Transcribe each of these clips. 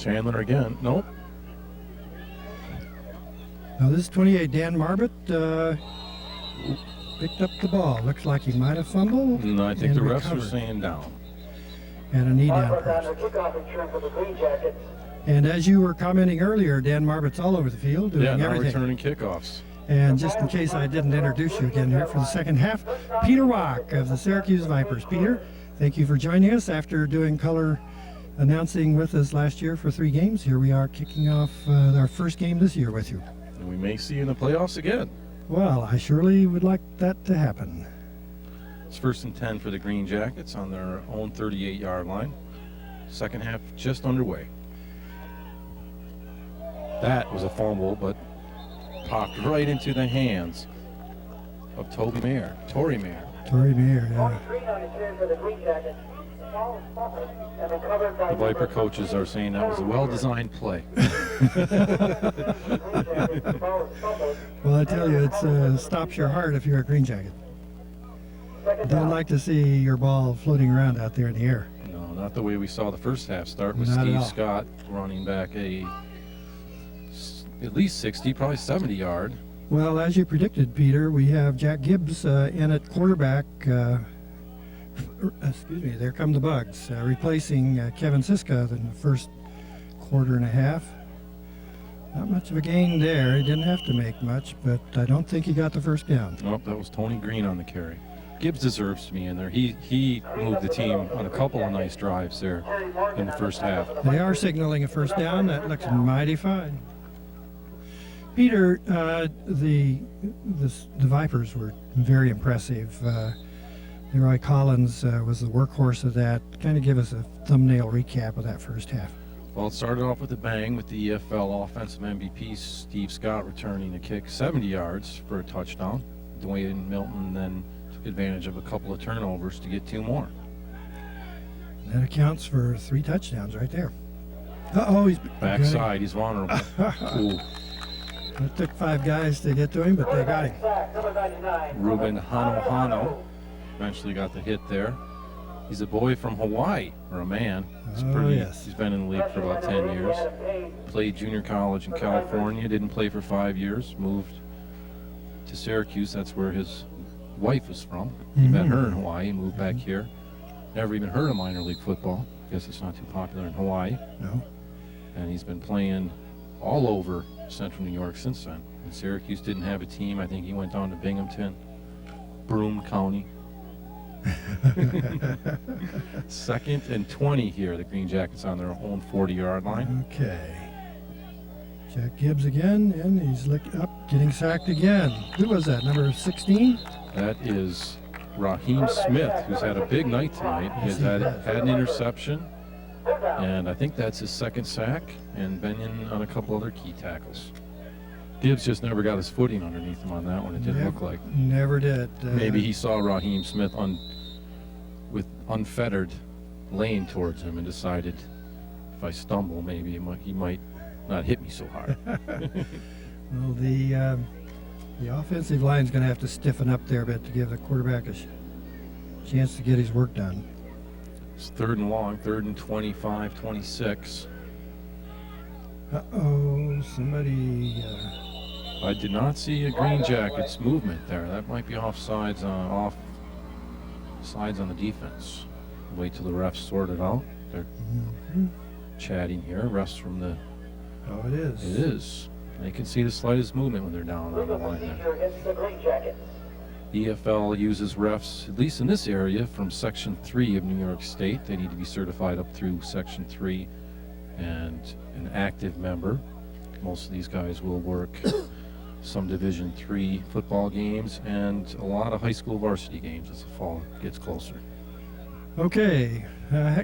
Chandler again. Nope. Now this is 28, Dan Marbut, picked up the ball. Looks like he might have fumbled. No, I think the refs recovered. are saying down. And a knee down pass. And as you were commenting earlier, Dan Marbut's all over the field doing Yeah, now everything. returning kickoffs. And just in case I didn't introduce you again here for the second half, Peter Wack of the Syracuse Vipers. Peter, thank you for joining us after doing color announcing with us last year for 3 games. Here we are kicking off our first game this year with you. And we may see you in the playoffs again. Well, I surely would like that to happen. It's 1st and 10 for the Greenjackets on their own 38-yard line. Second half just underway. That was a fumble, but popped right into the hands of Tory Mayer, yeah. The Viper coaches are saying that was a well-designed play. Well, I tell you, it stops your heart if you're a Green Jacket. Don't like to see your ball floating around out there in the air. No, not the way we saw the first half start with Not at Steve all. Scott running back at least 60, probably 70 yard. Well, as you predicted, Peter, we have Jack Gibbs in at quarterback. Excuse me, there come the Bugs, replacing Kevin Siska in the first quarter and a half. Not much of a gain there. He didn't have to make much, but I don't think he got the first down. Nope, that was Tony Green on the carry. Gibbs deserves to be in there. He moved the team on a couple of nice drives there in the first half. They are signaling a first down. That looks mighty fine. Peter, the Vipers were very impressive. Leroy Collins was the workhorse of that. Kind of give us a thumbnail recap of that first half. Well, it started off with a bang with the EFL offensive MVP Steve Scott returning a kick 70 yards for a touchdown. Dwayne Milton then took advantage of a couple of turnovers to get 2 more. That accounts for 3 touchdowns right there. Uh-oh, he's Backside, he's vulnerable. Ooh. It took 5 guys to get to him, but they got him. Ruben Hano eventually got the hit there. He's a boy from Hawaii, or a man. Yes. He's been in the league for about 10 years. Played junior college in California, didn't play for 5 years, moved to Syracuse. That's where his wife was from. He met her in Hawaii, moved back here. Never even heard of minor league football. Guess it's not too popular in Hawaii. No. And he's been playing all over Central New York since then. And Syracuse didn't have a team. I think he went down to Binghamton, Broome County. 2nd and 20 here. The Green Jackets on their own 40-yard line. Okay. Jack Gibbs again, and he's up, getting sacked again. Who was that, number 16? That is Raheem Smith, who's had a big night tonight. He's had an interception, and I think that's his 2nd sack, and been in on a couple other key tackles. Gibbs just never got his footing underneath him on that one. It didn't look like. Never did. Maybe he saw Raheem Smith with unfettered lane towards him and decided, if I stumble, maybe he might not hit me so hard. Well, the offensive line's going to have to stiffen up there a bit to give the quarterback a chance to get his work done. It's 3rd and long, 3rd and 25, 26. Uh-oh, somebody... I did not see a Green Jackets movement there. That might be offsides on the defense. Wait till the refs sort it out. They're chatting here. Refs from the... Oh, it is. It is. They can see the slightest movement when they're down on the line there. EFL uses refs, at least in this area, from Section 3 of New York State. They need to be certified up through Section 3 and an active member. Most of these guys will work some Division III football games and a lot of high school varsity games as the fall gets closer. Okay.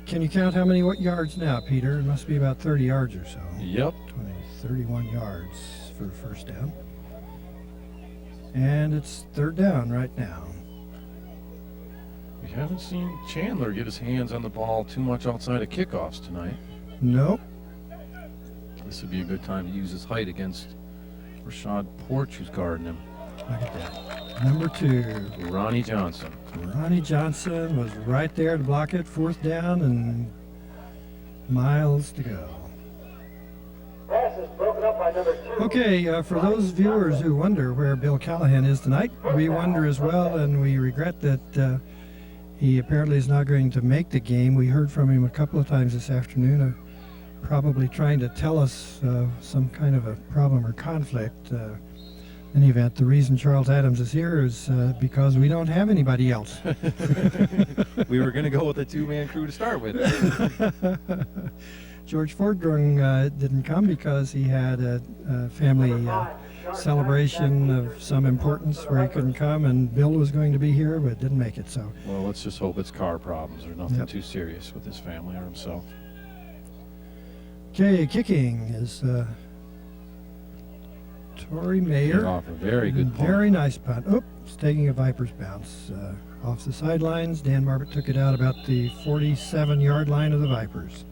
Can you count how many yards now, Peter? It must be about 30 yards or so. Yep. 31 yards for the first down. And it's 3rd down right now. We haven't seen Chandler get his hands on the ball too much outside of kickoffs tonight. Nope. This would be a good time to use his height against Rashad Porch, who's guarding him. Look at that. Number 2. Ronnie Johnson. Ronnie Johnson was right there to block it. 4th down and miles to go. Okay, for those viewers who wonder where Bill Callahan is tonight, we wonder as well, and we regret that he apparently is not going to make the game. We heard from him a couple of times this afternoon, probably trying to tell us some kind of a problem or conflict. In any event, the reason Charles Adams is here is because we don't have anybody else. We were going to go with a two-man crew to start with. George Fordgrung didn't come because he had a family celebration of some importance where he couldn't come, and Bill was going to be here but didn't make it. So, well, let's just hope it's car problems or nothing Yep. too serious with his family or himself. okay, kicking is Tory Mayer. Off a very good punt. Very nice punt. Oh, it's taking a Vipers bounce off the sidelines. Dan Marbert took it out about the 47-yard line of the Vipers.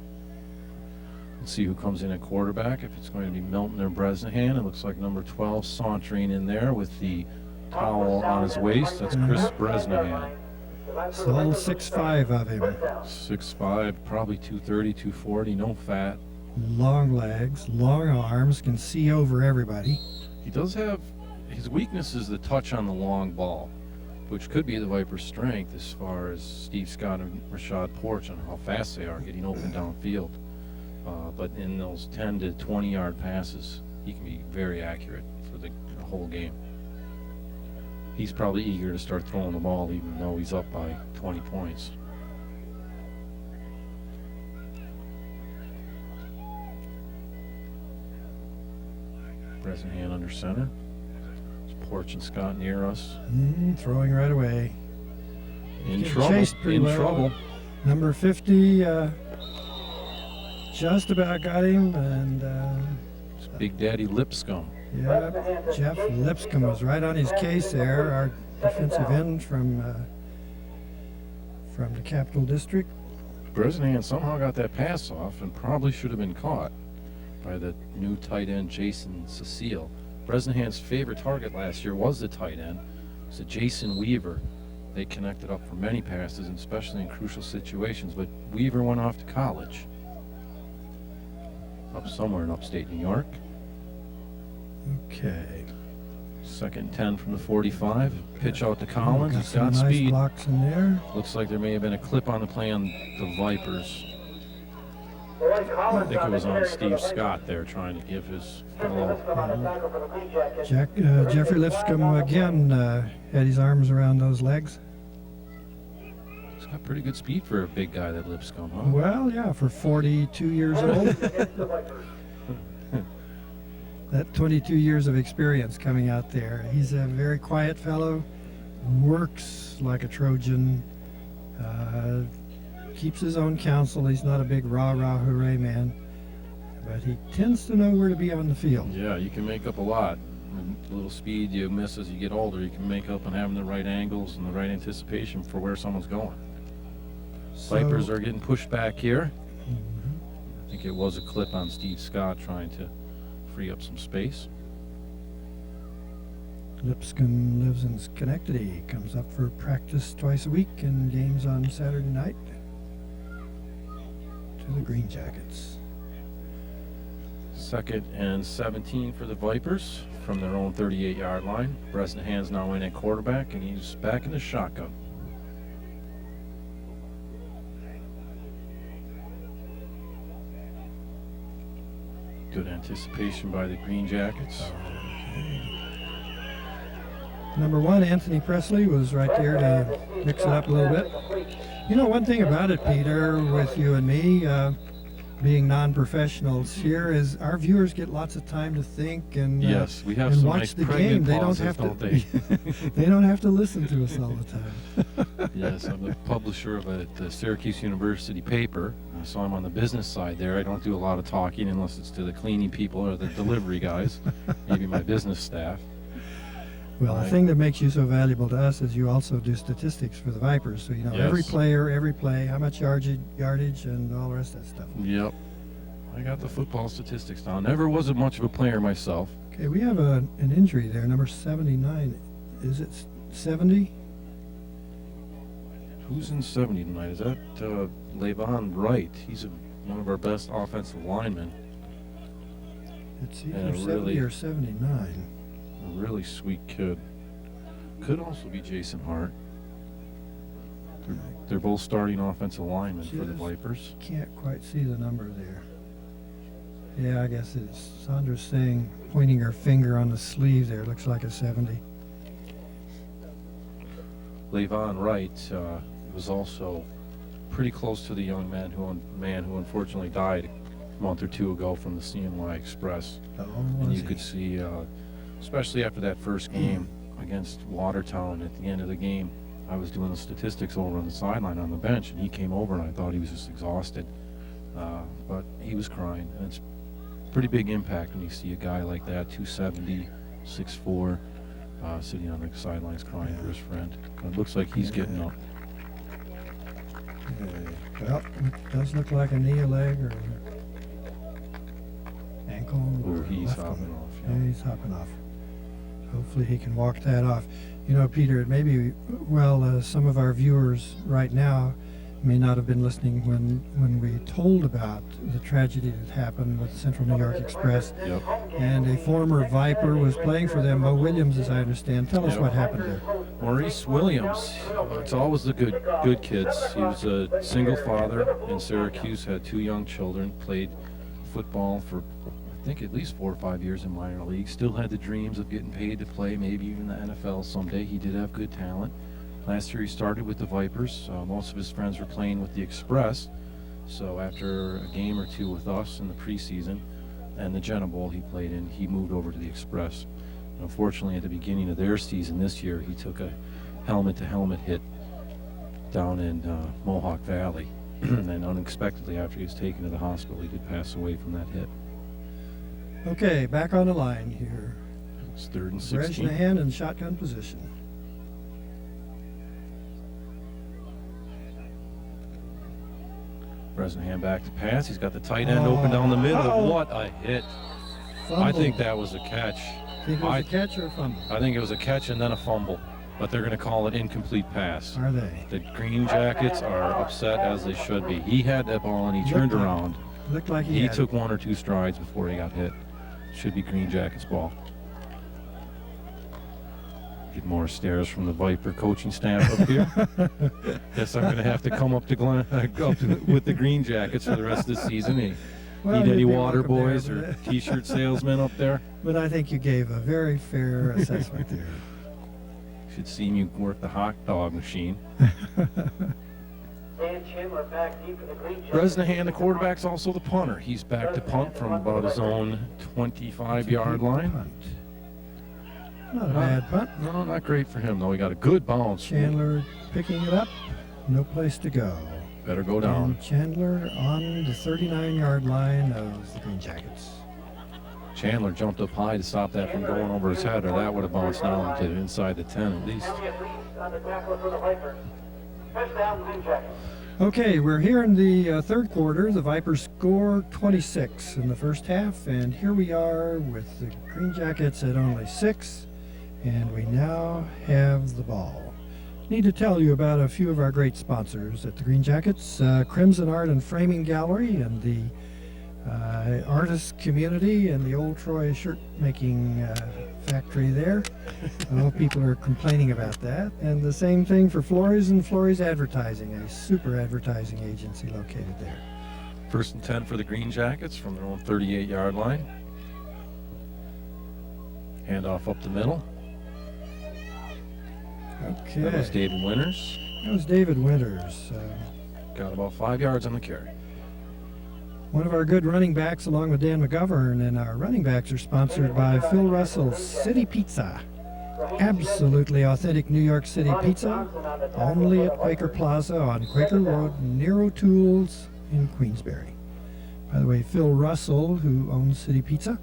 Let's see who comes in at quarterback. If it's going to be Milton or Bresnahan, it looks like number 12 sauntering in there with the towel on his waist. That's Chris Bresnahan. So all 6'5" of him. 6'5", probably 230, 240, no fat. Long legs, long arms, can see over everybody. He does have, his weakness is the touch on the long ball, which could be the Vipers' strength as far as Steve Scott and Rashad Porch and how fast they are getting open downfield. But in those 10 to 20 yard passes, he can be very accurate for the whole game. He's probably eager to start throwing the ball even though he's up by 20 points. Bresnahan under center. It's Porch and Scott near us. Throwing right away. In Getting trouble. chased pretty In well. trouble. Number 50 just about got him, and It's Big Daddy Lipscomb. yeah, Jeff Lipscomb was right on his case there, our defensive end from the Capital District. Bresnahan somehow got that pass off and probably should have been caught by the new tight end Jason Cecile. Bresnahan's favorite target last year was the tight end. It was a Jason Weaver. They connected up for many passes, and especially in crucial situations, but Weaver went off to college. Up somewhere in upstate New York. Okay. 2nd and 10 from the 45. Pitch out to Collins. He's some got nice speed. blocks in there. Looks like there may have been a clip on the play on the Vipers. I think it was on Steve Scott there trying to give his fellow. Jeffrey Lipscomb again had his arms around those legs. He's got pretty good speed for a big guy, that Lipscomb, huh? Well, yeah, for 42 years old. That 22 years of experience coming out there. He's a very quiet fellow, works like a Trojan, keeps his own counsel. He's not a big rah-rah hooray man, but he tends to know where to be on the field. Yeah, you can make up a lot. A little speed you miss as you get older, you can make up on having the right angles and the right anticipation for where someone's going. So, Vipers are getting pushed back here. Mhm. I think it was a clip on Steve Scott trying to free up some space. Lipscomb lives in Schenectady, comes up for practice twice a week and games on Saturday night to the Greenjackets. 2nd and 17 for the Vipers from their own 38-yard line. Bresnahan's now in at quarterback, and he's back in the shotgun. Good anticipation by the Greenjackets. Number 1, Anthony Presley, was right there to mix it up a little bit. You know, one thing about it, Peter, with you and me, being non-professionals here, is our viewers get lots of time to think and Yes, we have and some watch nice the pregnant game. They don't pauses, have to. don't they? They don't have to listen to us all the time. Yes, I'm the publisher of the Syracuse University paper, so I'm on the business side there. I don't do a lot of talking unless it's to the cleaning people or the delivery guys, maybe my business staff. Well, the Right. thing that makes you so valuable to us is you also do statistics for the Vipers. So you know every Yes. player, every play, how much yardage, and all the rest of that stuff. Yep. I got the football statistics down. Never was much of a player myself. Okay, we have an injury there, number 79. Is it 70? Who's in 70 tonight? Is that Levon Wright? He's one of our best offensive linemen. It's And either a 70 really- or 79. A really sweet kid. Could also be Jason Hart. They're both starting offensive linemen for the Just Vipers. Can't quite see the number there. Yeah, I guess it's Sandra's saying, pointing her finger on the sleeve there. Looks like a 70. Levon Wright was also pretty close to the young man who unfortunately died a month or two ago from the CNY Express. Oh, And was you he? could see, especially after that first game against Watertown, at the end of the game, I was doing the statistics over on the sideline on the bench, and he came over, and I thought he was just exhausted. But he was crying, and it's a pretty big impact when you see a guy like that, 270, 6'4", sitting on the sidelines crying for his friend. It looks like he's getting up. Well, it does look like a knee, a leg, or ankle. Oh, or he's left hopping one. off. Yeah, he's hopping off. Hopefully he can walk that off. You know, Peter, maybe, some of our viewers right now may not have been listening when we told about the tragedy that happened with Central New York Express. Yep. And a former Viper was playing for them, Mo Williams, as I understand. Tell us Yep. what happened there. Maurice Williams, it's always the good kids. He was a single father in Syracuse, had 2 young children, played football for I think at least 4 or 5 years in minor leagues, still had the dreams of getting paid to play, maybe even the NFL someday. He did have good talent. Last year he started with the Vipers. Most of his friends were playing with the Express, so after a game or two with us in the preseason and the Jenna Bowl he played in, he moved over to the Express. Unfortunately, at the beginning of their season this year, he took a helmet-to-helmet hit down in Mohawk Valley. And unexpectedly, after he was taken to the hospital, he did pass away from that hit. Okay, back on the line here. It's 3rd and 16. Bresnahan in shotgun position. Bresnahan back to pass. He's got the tight end open down the middle. Uh-oh. What a hit. Fumble. I think that was a catch. Think it was I- a catch or a fumble? I think it was a catch and then a fumble, but they're going to call it incomplete pass. Are they? The Greenjackets are upset, as they should be. He had that ball and he turned Looked like- around. Looked like he He had took 1 or 2 strides before he got hit. Should be Greenjackets ball. Get more stares from the Viper coaching staff up here. Guess I'm going to have to come up to with the Greenjackets for the rest of the season. Hey, Well, need you'd any be water welcome there, boys or T-shirt salesmen up there? But I think you gave a very fair assessment there. Should see you work the hot dog machine. Bresnahan, the quarterback's also the punter. He's back to punt from about his own 25-yard line. Punt. Not a bad punt. No, not great for him, though. He got a good bounce. Chandler picking it up. No place to go. Better go down. And Chandler on the 39-yard line of the Greenjackets. Chandler jumped up high to stop that from going over his head, or that would have bounced down to inside the 10 at least. Okay, we're here in the third quarter. The Vipers score 26 in the first half, and here we are with the Greenjackets at only 6, and we now have the ball. Need to tell you about a few of our great sponsors at the Greenjackets, Crimson Art and Framing Gallery, and the artist community, and the Old Troy shirt making factory there. Well, people are complaining about that. And the same thing for Flores and Flores Advertising, a super advertising agency located there. 1st and 10 for the Greenjackets from their own 38-yard line. Handoff up the middle. Okay. That was David Winters. That was David Winters. Got about 5 yards on the carry. One of our good running backs, along with Dan McGovern, and our running backs are sponsored by Phil Russell's City Pizza. Absolutely authentic New York City pizza, only at Quaker Plaza on Quaker Road, near O'Toole's in Queensbury. By the way, Phil Russell, who owns City Pizza,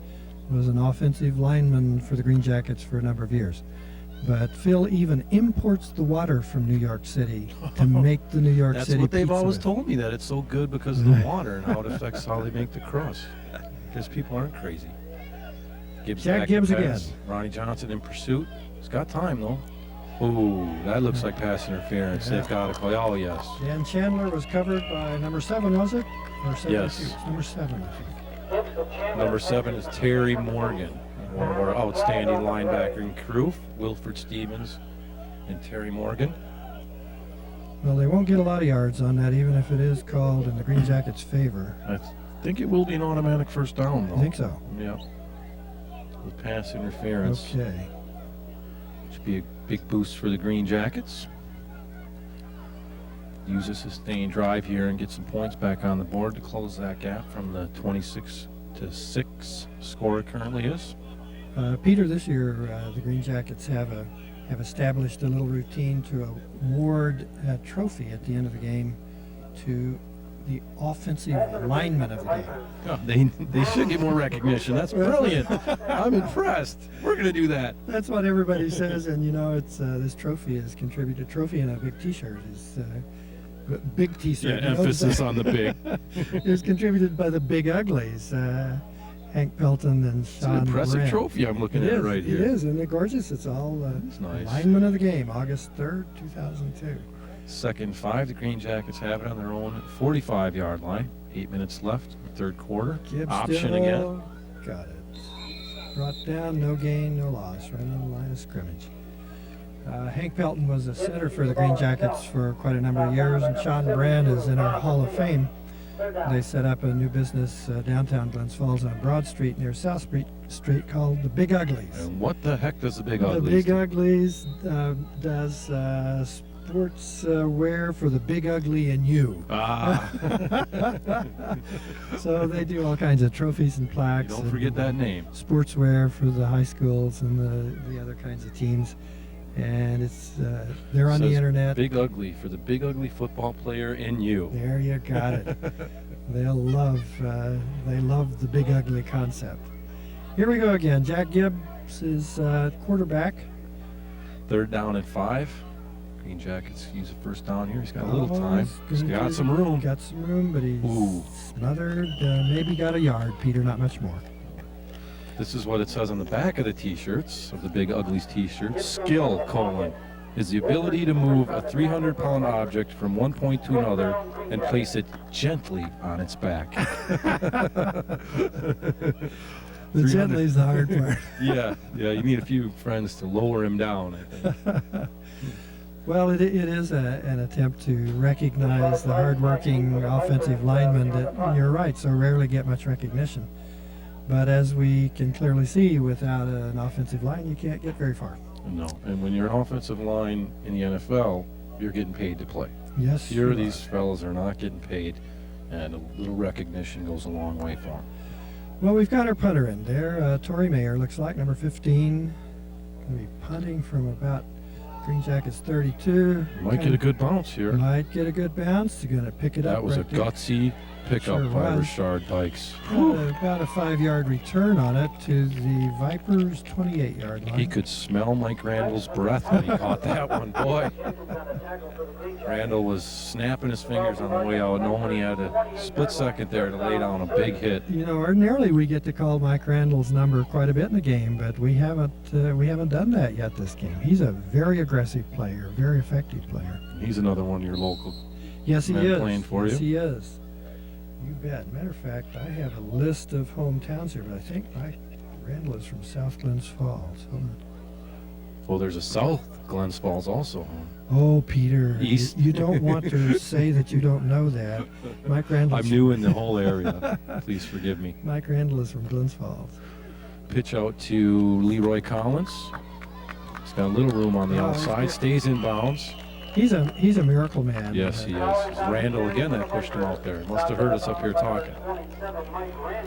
was an offensive lineman for the Greenjackets for a number of years. But Phil even imports the water from New York City to make the New York That's City what they've pizza always with. told me, that it's so good because of the water and how it affects how they make the crust. Because people aren't crazy. Gibbs Jack back to Gibbs pass. again. Ronnie Johnson in pursuit. He's got time, though. Ooh, that looks like pass interference. Yeah. They've got to call. Oh, yes. Dan Chandler was covered by number 7, was it? Or 72? Yes. Number 7, I think. Number 7 is Terry Morgan, one of our outstanding linebacker crew, Wilford Stevens and Terry Morgan. Well, they won't get a lot of yards on that, even if it is called in the Green Jackets' favor. I think it will be an automatic first down, though. I think so. Yeah. With pass interference. Okay. Should be a big boost for the Green Jackets. Use a sustained drive here and get some points back on the board to close that gap from the 26-6 score it currently is. Peter, this year the Green Jackets have established a little routine to award a trophy at the end of the game to the offensive lineman of the game. Oh, they should get more recognition. That's brilliant. I'm impressed. We're going to do that. That's what everybody says, and you know, it's this trophy is contributed. Trophy and a big T-shirt is big T-shirt. Yeah, emphasis on the big. It's contributed by the Big Uglies, Hank Pelton and It's Sean an impressive Moran. trophy I'm looking It at is, right here. It is, isn't it gorgeous? It's all It's nice. lineman of the game, August 3rd, 2002. Second 5, the Green Jackets have it on their own 45-yard line. 8 minutes left, third quarter. Gibbs Option still again. got it. Brought down, no gain, no loss, right on the line of scrimmage. Hank Pelton was a center for the Green Jackets for quite a number of years, and Sean Moran is in our Hall of Fame. They set up a new business downtown Glens Falls on Broad Street near South Street called the Big Uglies. And what the heck does the Big The Uglies Big do? Uglies does sports wear for the Big Ugly and you. Ah, So they do all kinds of trophies and plaques. don't and forget that name. sportswear for the high schools and the other kinds of teams. And it's they're on the Says internet. Big Ugly for the Big Ugly football player in you. There you got it. they love the Big Ugly concept. Here we go again. Jack Gibbs is quarterback. Third down and 5. Green Jackets use a first down here. He's got a little time. He's He's got some room. Got some room, but he's Ooh. smothered. Maybe got a yard, Peter, not much more. This is what it says on the back of the T-shirts, of the Big Uglies T-shirts. Skill, : is the ability to move a 300-pound object from one point to another and place it gently on its back. The gently is the hard part. Yeah, you need a few friends to lower him down, I think. Well, it is an attempt to recognize the hardworking offensive linemen that, you're right, so rarely get much recognition. But as we can clearly see, without an offensive line, you can't get very far. No, and when you're an offensive line in the NFL, you're getting paid to play. Yes, Here, you these fellas are not getting paid, and a little recognition goes a long way for them. Well, we've got our punter in there. Torrey Mayer looks like, number 15. Going to be punting from about Green Jackets 32. Might get a good bounce here. Might get a good bounce. You're going to pick it up. That was right a there. gutsy pickup Sure by was. Rashard Dykes. About a 5-yard return on it to the Vipers' 28-yard line. He could smell Mike Randall's breath when he caught that one. Boy, Randall was snapping his fingers on the way out, knowing he had a split second there to lay down a big hit. You know, ordinarily we get to call Mike Randall's number quite a bit in the game, but we haven't done that yet this game. He's a very aggressive player, very effective player. He's another one of your local. Yes, he Men is. playing for yes, you? he is. You bet. Matter of fact, I have a list of hometowns here, but I think Mike Randall is from South Glens Falls. Hold on. Well, there's a South Glens Falls also. Oh, Peter, East. you don't want to say that you don't know that. Mike Randall. I'm new in the whole area. Please forgive me. Mike Randall is from Glens Falls. Pitch out to Leroy Collins. He's got a little room on the Oh, outside. Stays in bounds. He's a miracle man. Yes, he is. It's Randall again that pushed him out there. Must have heard us up here talking.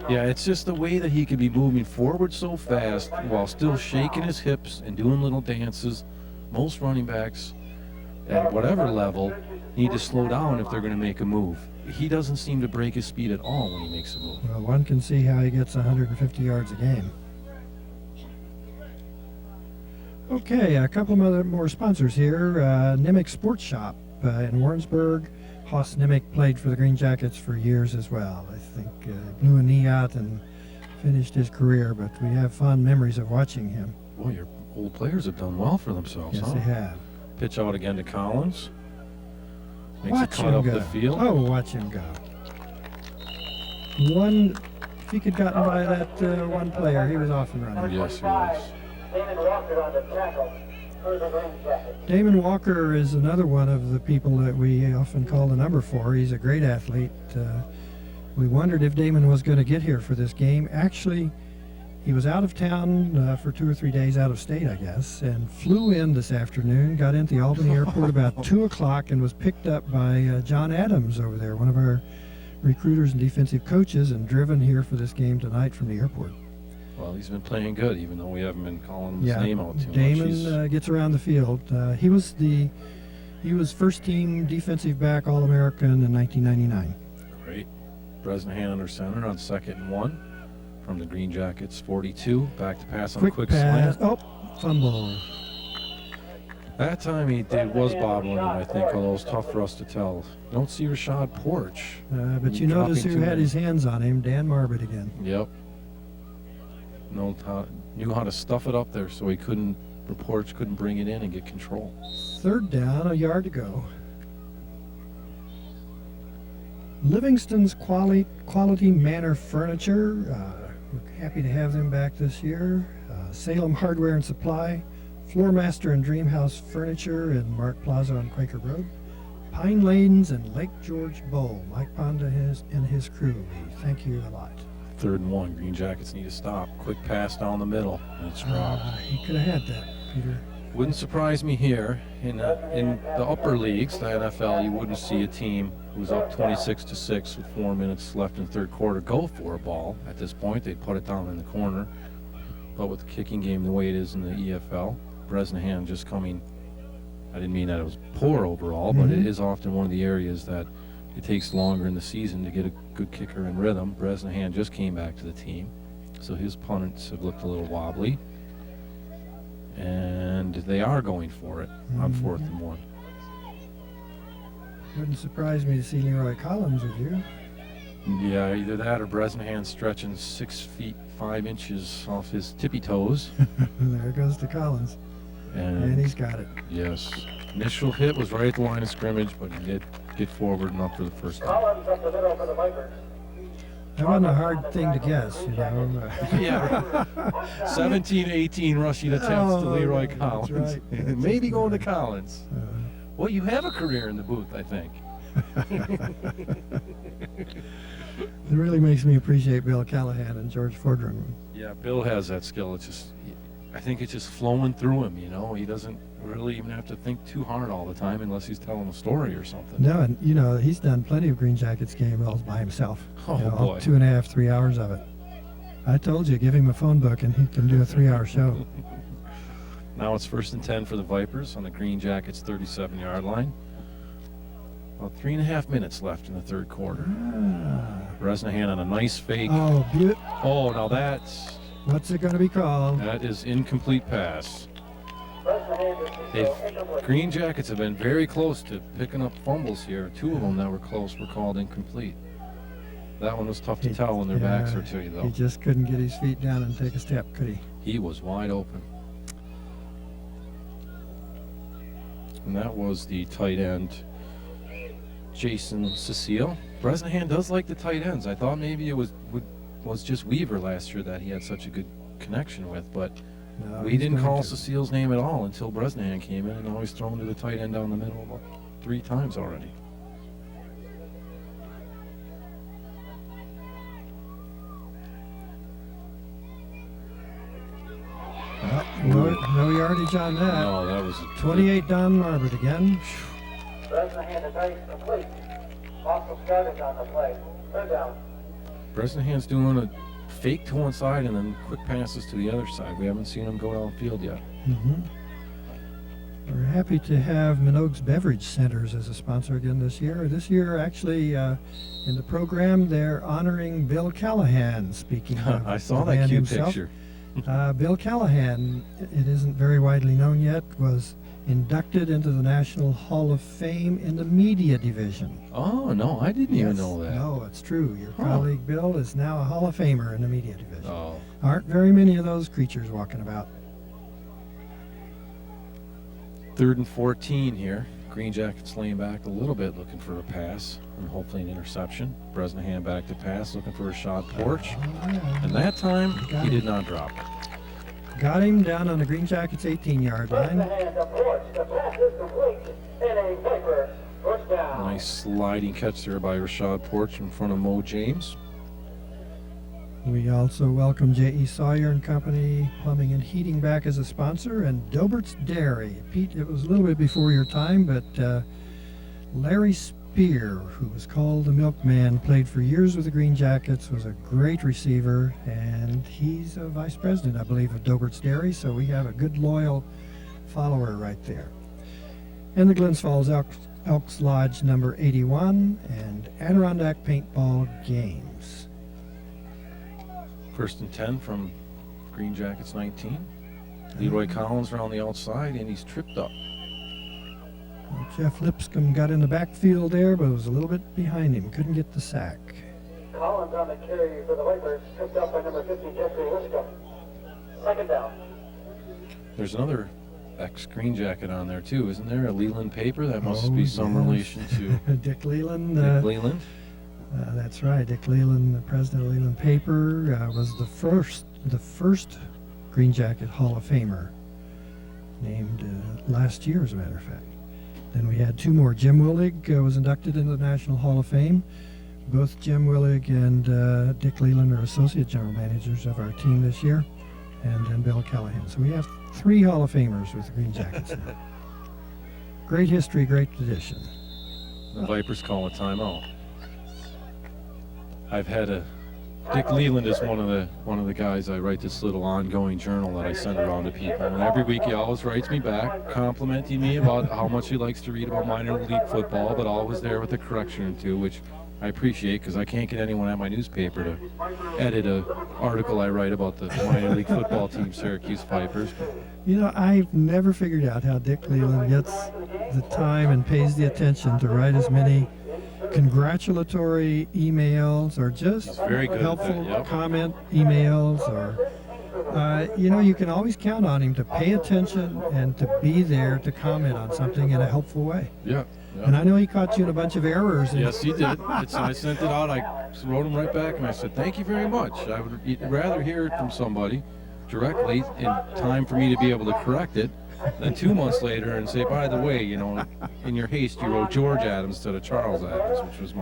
Yeah, it's just the way that he could be moving forward so fast while still shaking his hips and doing little dances. Most running backs at whatever level need to slow down if they're going to make a move. He doesn't seem to break his speed at all when he makes a move. Well, one can see how he gets 150 yards a game. Okay, a couple more sponsors here. Nimick Sports Shop in Warrensburg. Haas Nimick played for the Green Jackets for years as well. I think blew a knee out and finished his career, but we have fond memories of watching him. Boy, your old players have done well for themselves, Yes, huh? they have. Pitch out again to Collins. Makes Watch a cut him up go. the field. Oh, watch him go. One if he could gotten by that one player, he was off and running. Yes, he was. Damon Walker on the tackle for the Greenjackets. Damon Walker is another one of the people that we often call the number 4. He's a great athlete. We wondered if Damon was going to get here for this game. Actually, he was out of town for 2 or 3 days, out of state, I guess, and flew in this afternoon, got into the Albany airport about 2 o'clock and was picked up by John Adams over there, one of our recruiters and defensive coaches, and driven here for this game tonight from the airport. Well, he's been playing good, even though we haven't been calling his name out too much. Damon gets around the field. He was first team defensive back All-American in 1999. Great. Bresnahan under center on 2nd and 1 from the Greenjackets 42. Back to pass on a quick pass. slant. Oh, fumble. That time he was bobbling him, I think, although it was tough for us to tell. Don't see Rashad Porch. But you notice who had his hands on him, Dan Marbett again. Yep. Knew how to stuff it up there so Porch couldn't bring it in and get control. 3rd down, a yard to go. Livingston's Quality Manor Furniture. We're happy to have them back this year. Salem Hardware and Supply. Floormaster and Dreamhouse Furniture in Mark Plaza on Quaker Road. Pine Lanes and Lake George Bowl. Mike Ponda and his crew. We thank you a lot. 3rd and 1. Greenjackets need to stop. Quick pass down the middle, and it's dropped. He could have had that, Peter. Wouldn't surprise me here. In the upper leagues, the NFL, you wouldn't see a team who's up 26-6 with 4 minutes left in the 3rd quarter go for a ball. At this point, they'd put it down in the corner. But with the kicking game the way it is in the EFL, Bresnahan just coming. I didn't mean that it was poor overall, but it is often one of the areas that it takes longer in the season to get a good kicker in rhythm. Bresnahan just came back to the team, so his punts have looked a little wobbly. And they are going for it on 4th and 1. Wouldn't surprise me to see Leroy Collins with you. Yeah, either that or Bresnahan stretching 6 feet 5 inches off his tippy toes. There goes to Collins. And he's got it. Yes. Initial hit was right at the line of scrimmage, but he did get forward enough for the first down. Collins up the middle for the Vipers. That wasn't a hard thing to guess, you know. Yeah. 17-18 rushing attempts to Leroy Collins. That's right. And maybe going to Collins. Well, you have a career in the booth, I think. It really makes me appreciate Bill Callahan and George Fordrum. Yeah, Bill has that skill. It's just, I think it's just flowing through him, you know. He doesn't really even have to think too hard all the time unless he's telling a story or something. No, and you know, he's done plenty of Greenjackets games all by himself. Oh, you know, boy. 2.5, 3 hours of it. I told you, give him a phone book and he can do a 3-hour show. Now it's 1st and 10 for the Vipers on the Greenjackets 37-yard line. About 3.5 minutes left in the 3rd quarter. Bresnahan on a nice fake. Oh, now that's... What's it going to be called? That is incomplete pass. Greenjackets have been very close to picking up fumbles here. 2 of them that were close were called incomplete. That one was tough to tell when their backs are to you, though. He just couldn't get his feet down and take a step, could he? He was wide open. And that was the tight end, Jason Cecile. Bresnahan does like the tight ends. I thought maybe it was just Weaver last year that he had such a good connection with, but No, we he's didn't going call to. Cecile's name at all until Bresnahan came in, and now he's thrown to the tight end down the middle about 3 times already. No yardage on that. No, that was 28 down Marbert again. Bresnahan is very complete. Also started on the play. 3rd down. Bresnahan's doing a fake to one side and then quick passes to the other side. We haven't seen him go downfield yet. We're happy to have Minogue's Beverage Centers as a sponsor again this year. This year, actually, in the program, they're honoring Bill Callahan, speaking of I saw the that man cute himself. picture. Bill Callahan, it isn't very widely known yet, was inducted into the National Hall of Fame in the media division. Oh, no, I didn't even know that. No, it's true. Your colleague Bill is now a Hall of Famer in the media division. Oh, Aren't very many of those creatures walking about. 3rd and 14 here. Greenjackets laying back a little bit, looking for a pass and hopefully an interception. Bresnahan back to pass, looking for a shot porch. And that time, he did not drop it. Got him down on the Greenjackets 18-yard line. Bresnahan to Porch. The pass is complete. And a Viper first down. Nice sliding catch there by Rashad Porch in front of Mo James. We also welcome J.E. Sawyer and Company Plumbing and Heating back as a sponsor, and Dobert's Dairy. Pete, it was a little bit before your time, but Larry Spear, who was called the Milkman, played for years with the Greenjackets, was a great receiver, and he's a vice president, I believe, of Dobert's Dairy, so we have a good, loyal follower right there. And the Glens Falls Elks Lodge number 81 and Adirondack Paintball Games. 1st and 10 from Greenjackets 19. Leroy Collins around the outside, and he's tripped up. Jeff Lipscomb got in the backfield there, but was a little bit behind him. Couldn't get the sack. Collins on the carry for the Vipers, picked up by number 50, Jeffrey Lipscomb. 2nd down. There's another ex-Greenjacket on there, too, isn't there? A Leland Paper? That must be some relation to Dick Leland. Dick Leland. That's right. Dick Leland, the president of Leland Paper, was the first Green Jacket Hall of Famer, named last year, as a matter of fact. Then we had 2 more. Jim Willig was inducted into the National Hall of Fame. Both Jim Willig and Dick Leland are associate general managers of our team this year, and then Bill Callahan. So we have 3 Hall of Famers with the Green Jackets now. Great history, great tradition. The Vipers call a timeout. I've had Dick Leland is one of the guys I write this little ongoing journal that I send around to people, and every week he always writes me back, complimenting me about how much he likes to read about minor league football, but always there with a correction or two, which I appreciate because I can't get anyone at my newspaper to edit an article I write about the minor league football team, Syracuse Vipers. You know, I've never figured out how Dick Leland gets the time and pays the attention to write as many congratulatory emails or just very good helpful at that, yep. comment emails, or you know, you can always count on him to pay attention and to be there to comment on something in a helpful way. Yeah. And I know he caught you in a bunch of errors. Yes, he did. I sent it out. I wrote him right back, and I said, thank you very much. I would rather hear it from somebody directly in time for me to be able to correct it than 2 months later and say, by the way, you know, in your haste, you wrote George Adams instead of Charles Adams, which was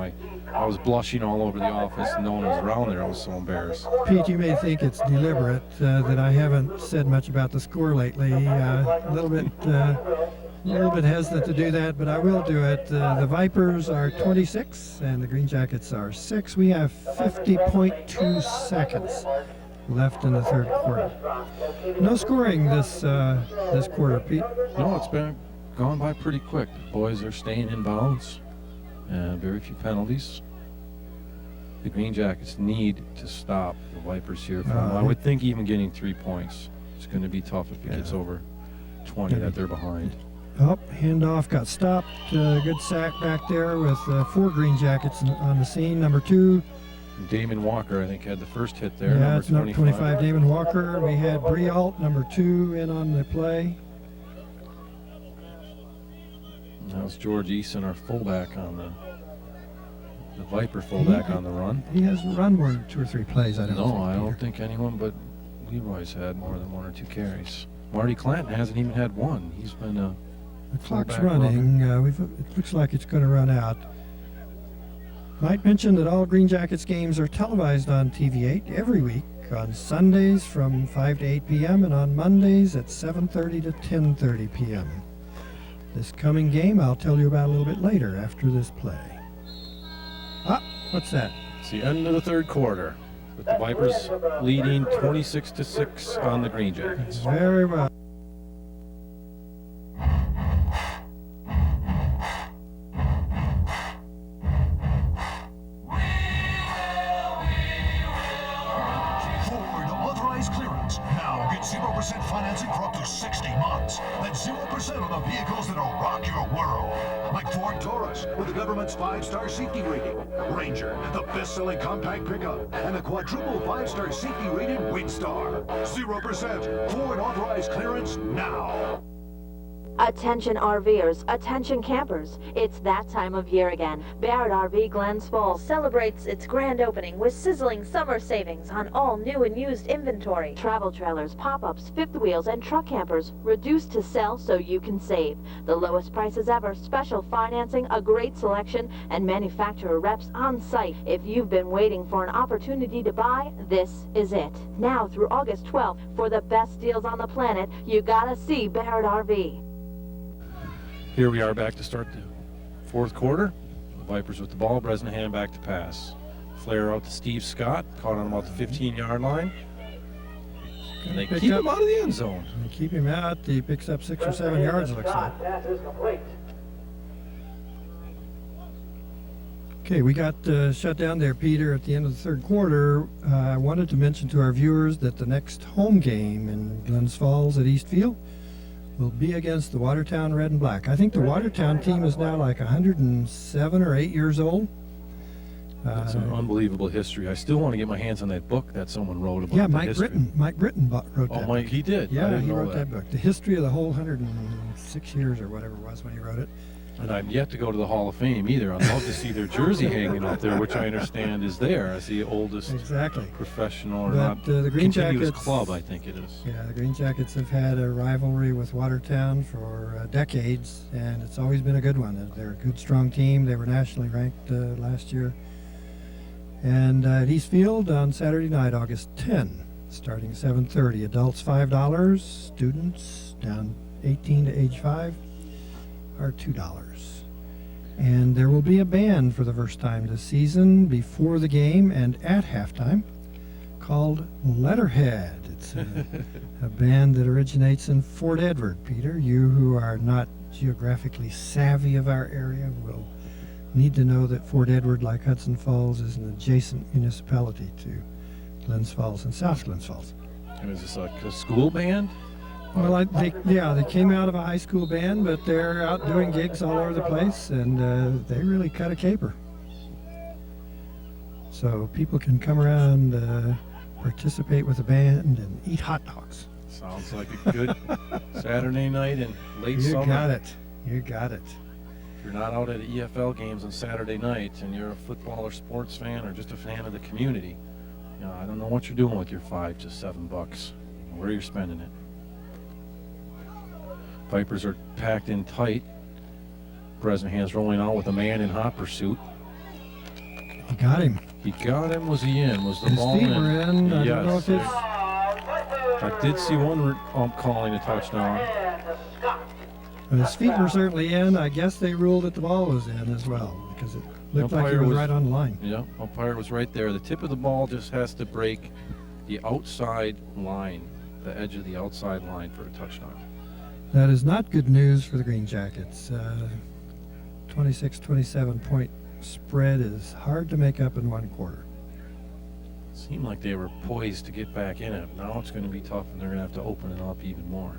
I was blushing all over the office, and no one was around there. I was so embarrassed. Pete, you may think it's deliberate that I haven't said much about the score lately. A little bit hesitant to do that, but I will do it. The Vipers are 26 and the Green Jackets are 6. We have 50.2 seconds left in the 3rd quarter. No scoring this quarter, Pete. No, it's been gone by pretty quick. The boys are staying in bounds, and very few penalties. The Green Jackets need to stop the Vipers here from, I would think, even getting 3 points. It's going to be tough if it gets over 20 that they're behind. Oh, handoff got stopped. Good sack back there with 4 Green Jackets on the scene. Number 2. Damon Walker, I think, had the first hit there. Yeah, it's number 25, Damon Walker. We had Brialt, number 2, in on the play. That was George Eason, our fullback on the Viper fullback on the run. He hasn't run more than 2 or 3 plays, I don't think. No, I don't think anyone but Leroy's had more than 1 or 2 carries. Marty Clanton hasn't even had 1. He's been a The clock's fullback running. It looks like it's going to run out. Might mention that all Green Jackets games are televised on TV8 every week, on Sundays from 5 to 8 p.m. and on Mondays at 7:30 to 10:30 p.m. This coming game I'll tell you about a little bit later after this play. Ah, what's that? It's the end of the 3rd quarter, with the Vipers leading 26-6 on the Green Jackets. Very well. Now get 0% financing for up to 60 months. That's 0% on the vehicles that'll rock your world. Like Ford Taurus, with the government's 5-star safety rating. Ranger, the best-selling compact pickup. And the quadruple 5-star safety rated Windstar. 0% Ford authorized clearance now. Attention RVers, attention campers. It's that time of year again. Barrett RV Glens Falls celebrates its grand opening with sizzling summer savings on all new and used inventory. Travel trailers, pop-ups, fifth wheels, and truck campers reduced to sell so you can save. The lowest prices ever, special financing, a great selection, and manufacturer reps on site. If you've been waiting for an opportunity to buy, this is it. Now through August 12th, for the best deals on the planet, you gotta see Barrett RV. Here we are back to start the fourth quarter. The Vipers with the ball. Bresnahan back to pass. Flare out to Steve Scott. Caught on about the 15-yard line. And they keep him out of the end zone. They keep him out. He picks up 6 or 7 yards, it looks like. Pass is complete. Okay, we got shut down there, Peter, at the end of the third quarter. I wanted to mention to our viewers that the next home game in Glens Falls at East Field will be against the Watertown Red and Black. I think the Watertown team is now like 107 or 8 years old. It's an unbelievable history. I still want to get my hands on that book that someone wrote about. Yeah, the Mike history. Britton. Mike Britton wrote that. Oh, Mike, he did. I Yeah, didn't he know wrote that book. The history of the whole 106 years or whatever it was when he wrote it. And I've yet to go to the Hall of Fame either. I'd love to see their jersey hanging out there, which I understand is there as the oldest Exactly. professional or But, not the continuous Greenjackets club, I think it is. Yeah, the Greenjackets have had a rivalry with Watertown for decades, and it's always been a good one. They're a good, strong team. They were nationally ranked last year. And at East Field on Saturday night, August 10, starting 7:30. Adults $5, students down 18 to age 5 are $2. And there will be a band for the first time this season before the game and at halftime called Letterhead. It's a band that originates in Fort Edward, Peter. You who are not geographically savvy of our area will need to know that Fort Edward, like Hudson Falls, is an adjacent municipality to Glens Falls and South Glens Falls. And is this like a school band? Well, they came out of a high school band, but they're out doing gigs all over the place, and they really cut a caper. So people can come around, participate with the band, and eat hot dogs. Sounds like a good Saturday night in late You summer. got it. You got it. If you're not out at EFL games on Saturday night and you're a football or sports fan or just a fan of the community, you know, I don't know what you're doing with your $5 to $7, where you're spending it. Vipers are packed in tight. Bresnahan's rolling out with a man in hot pursuit. You got him. He got him. Was he in? Was the His ball feet in? were in. I don't know if his... I did see one ump calling a touchdown. His feet were certainly in. I guess they ruled that the ball was in as well, because it looked like he Umpire was was- right on the line. Yeah, umpire was right there. The tip of the ball just has to break the outside line, the edge of the outside line for a touchdown. That is not good news for the Greenjackets. 26-27 point spread is hard to make up in one quarter. Seemed like they were poised to get back in it. Now it's going to be tough, and they're going to have to open it up even more.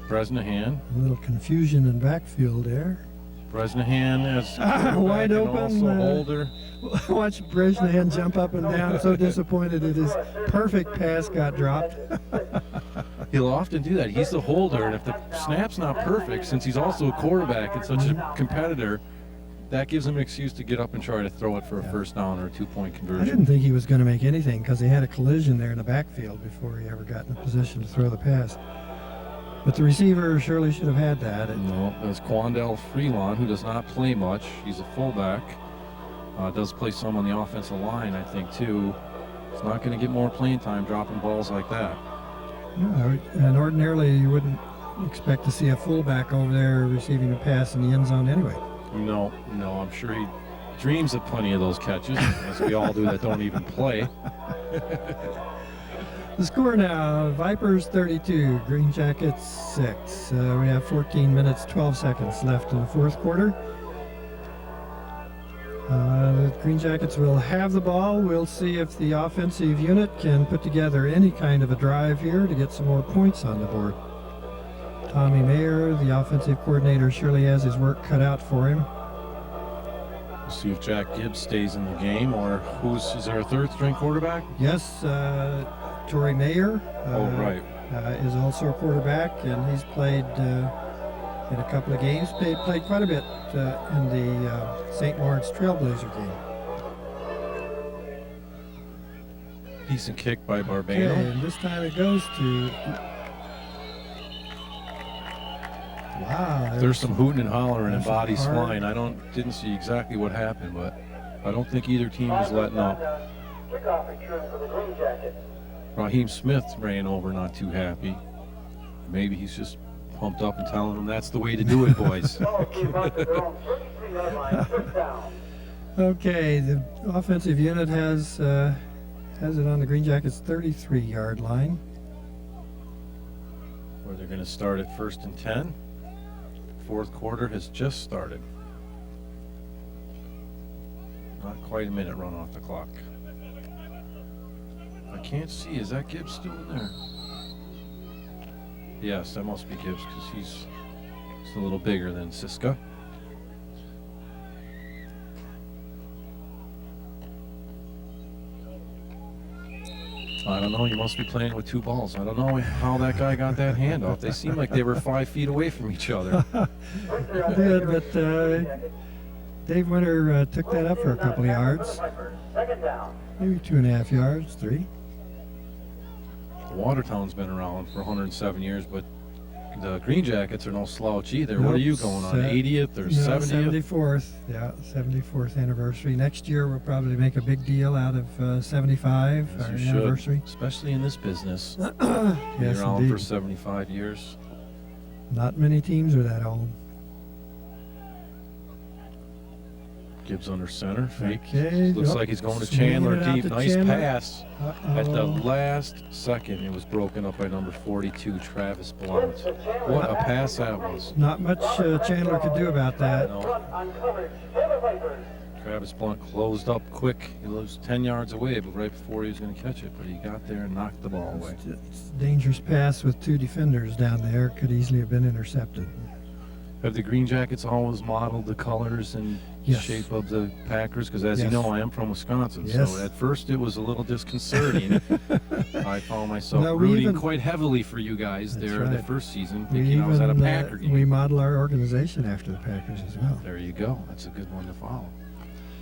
Bresnahan. A little confusion in backfield there. Bresnahan as Wide and open, also Holder. Watch Bresnahan jump up and down, so disappointed that his perfect pass got dropped. He'll often do that. He's the holder, and if the snap's not perfect, since he's also a quarterback and such a competitor, that gives him an excuse to get up and try to throw it for a first down or a 2-point I conversion. didn't think he was going to make anything because he had a collision there in the backfield before he ever got in a position to throw the pass. But the receiver surely should have had that. No, there's Quandell Freelon, who does not play much. He's a fullback. Does play some on the offensive line, I think, too. He's not going to get more playing time dropping balls like that. No, and ordinarily you wouldn't expect to see a fullback over there receiving a pass in the end zone anyway. No, I'm sure he dreams of plenty of those catches, as we all do that don't even play. The score now, Vipers 32, Greenjackets 6. We have 14 minutes, 12 seconds left in the fourth quarter. The Greenjackets will have the ball. We'll see if the offensive unit can put together any kind of a drive here to get some more points on the board. Tommy Mayer, the offensive coordinator, surely has his work cut out for him. We'll see if Jack Gibbs stays in the game, or is there a third string quarterback? Yes, Tory Mayer. Oh, right. Is also a quarterback, and he's played in a couple of games. Played quite a bit in the St. Lawrence Trailblazer game. Decent kick by Okay, Barbano. and this time it goes to. Wow. There's some hooting and hollering and There's some bodies hard- flying. Didn't see exactly what happened, but I don't think either team was letting up. Kickoff return for the Greenjackets. Raheem Smith ran over, not too happy. Maybe he's just pumped up and telling them that's the way to do it, boys. Ball came out to their own 33-yard line, first down. Okay, the offensive unit has it on the Greenjackets' 33-yard line. Where they're going to start at 1st and 10. Fourth quarter has just started. Not quite a minute run off the clock. I can't see. Is that Gibbs still in there? Yes, that must be Gibbs because he's a little bigger than Siska. I don't know. You must be playing with two balls. I don't know how that guy got that handoff. They seem like they were 5 feet away from each other. They did, but Dave Winter took that up for a couple of yards. Second down. Maybe 2.5 yards, 3. Watertown's been around for 107 years, but the Greenjackets are no slouch either. What are you going on, 80th or 70th? 74th. Yeah, 74th anniversary. Next year we'll probably make a big deal out of 75, Yes, our you should, anniversary. especially in this business. Yes, You're around for indeed. 75 years. Not many teams are that old. Gibbs under center, fake. Okay. Looks Yep. like he's going to Swinging Chandler it out deep. to Nice Chandler. pass. At the Uh-oh. last second, it was broken up by number 42, Travis Blount. What a pass that was. Not much Chandler could do about that. No. Front on coverage. Taylor Vipers. Travis Blount closed up quick. He was 10 yards away, but right before he was going to catch it, but he got there and knocked the ball away. It's a dangerous pass with 2 defenders down there. Could easily have been intercepted. Have the Greenjackets always modeled the colors and Yes. shape of the Packers? Because as you Yes. know, I am from Wisconsin, Yes. so at first it was a little disconcerting. I found myself No, we rooting even- quite heavily for you guys That's there the right. first season, We thinking I was at a even, Packer game. we model our organization after the Packers as well. There you go. That's a good one to follow.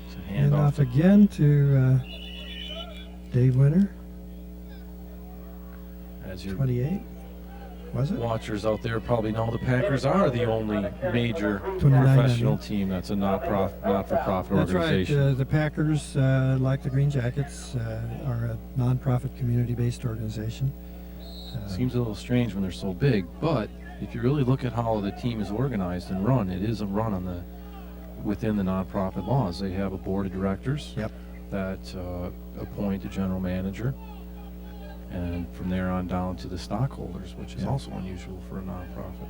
It's a And handoff. off again to Dave Winter, As your 28. Was it? watchers out there probably know, the Packers are the only major 29, professional I mean. team that's a not-for-profit That's right. organization. The Packers, like the Greenjackets, are a non-profit community-based organization. Seems a little strange when they're so big, but if you really look at how the team is organized and run, it is a run on within the nonprofit laws. They have a board of directors Yep. that appoint a general manager, and from there on down to the stockholders, which is Yeah. also unusual for a nonprofit.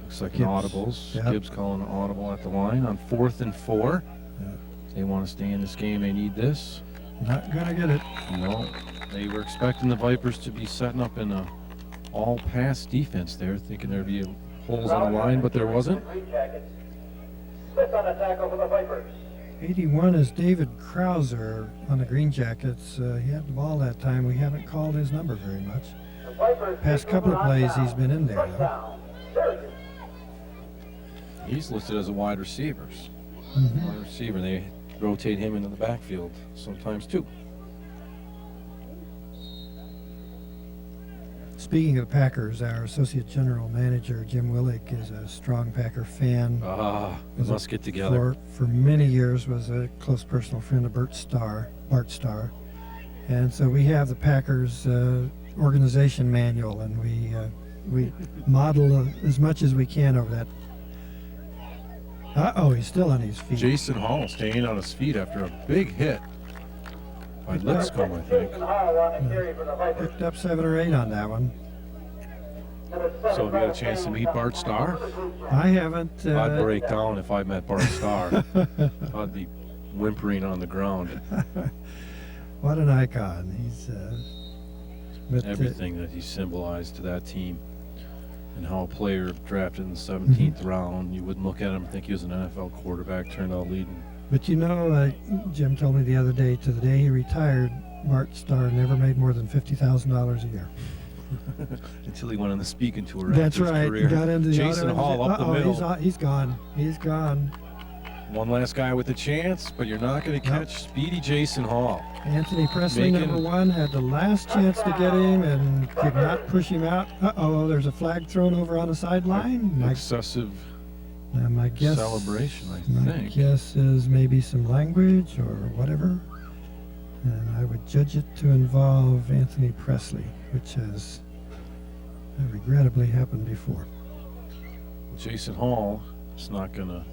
Looks like an Gibbs. audibles. Yep. Gibbs calling an audible at the line on 4th and 4. Yeah. They want to stay in this game. They need this. Not gonna get it. No, they were expecting the Vipers to be setting up in a all-pass defense there, thinking there'd be holes on the line, but there wasn't. Greenjackets. Smith on the tackle for the Vipers. 81 is David Krauser on the Greenjackets. He had the ball that time. We haven't called his number very much. The Vipers Past take couple over of on plays, down. he's been in there, First though. down. Syracuse. He's listed as a wide receiver. Mhm. Wide receiver. They rotate him into the backfield sometimes too. Speaking of the Packers, our associate general manager, Jim Willig, is a strong Packer fan. We must get together. For many years was a close personal friend of Bart Starr. And so we have the Packers organization manual, and we model as much as we can over that. Uh-oh, he's still on his feet. Jason Hall staying on his feet after a big hit by Lipscomb, I think. Jason Hall on the carry for the Vipers. Picked up 7 or 8 on that one. Number 7, So have you had a chance to meet Bart Starr? I haven't. I'd break down if I met Bart Starr. I'd be whimpering on the ground. What an icon. He's but, Everything that he symbolized to that team, and how a player drafted in the 17th round, you wouldn't look at him and think he was an NFL quarterback, turned out leading. But you know, Jim told me the other day, to the day he retired, Bart Starr never made more than $50,000 a year. Until he went on the speaking tour. That's after his right. career. He got into the Jason auto Hall up the middle. He's gone. He's gone. One last guy with a chance, but you're not going to catch speedy Jason Hall. Anthony Presley, Making- number 1, had the last chance to get him and could not push him out. Uh-oh, there's a flag thrown over on the sideline. Excessive My guess, celebration, I my think. guess is maybe some language or whatever. And I would judge it to involve Anthony Presley, which has regrettably happened before. Jason Hall is not going to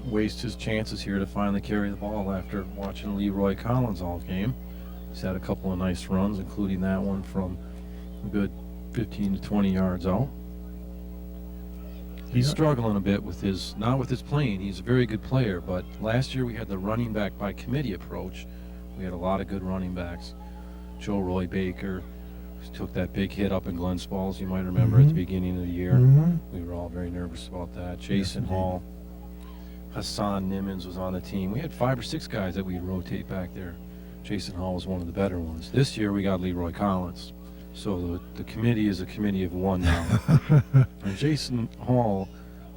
waste his chances here to finally carry the ball after watching Leroy Collins all game. He's had a couple of nice runs, including that one from a good 15 to 20 yards out. He's struggling a bit with not with his playing. He's a very good player, but last year we had the running back by committee approach. We had a lot of good running backs. Joe Roy Baker took that big hit up in Glens Falls, you might remember, at the beginning of the year. We were all very nervous about that. Jason Hall, Hassan Nimmons was on the team. We had 5 or 6 guys that we'd rotate back there. Jason Hall was one of the better ones. This year we got Leroy Collins. So the committee is a committee of one now. And Jason Hall,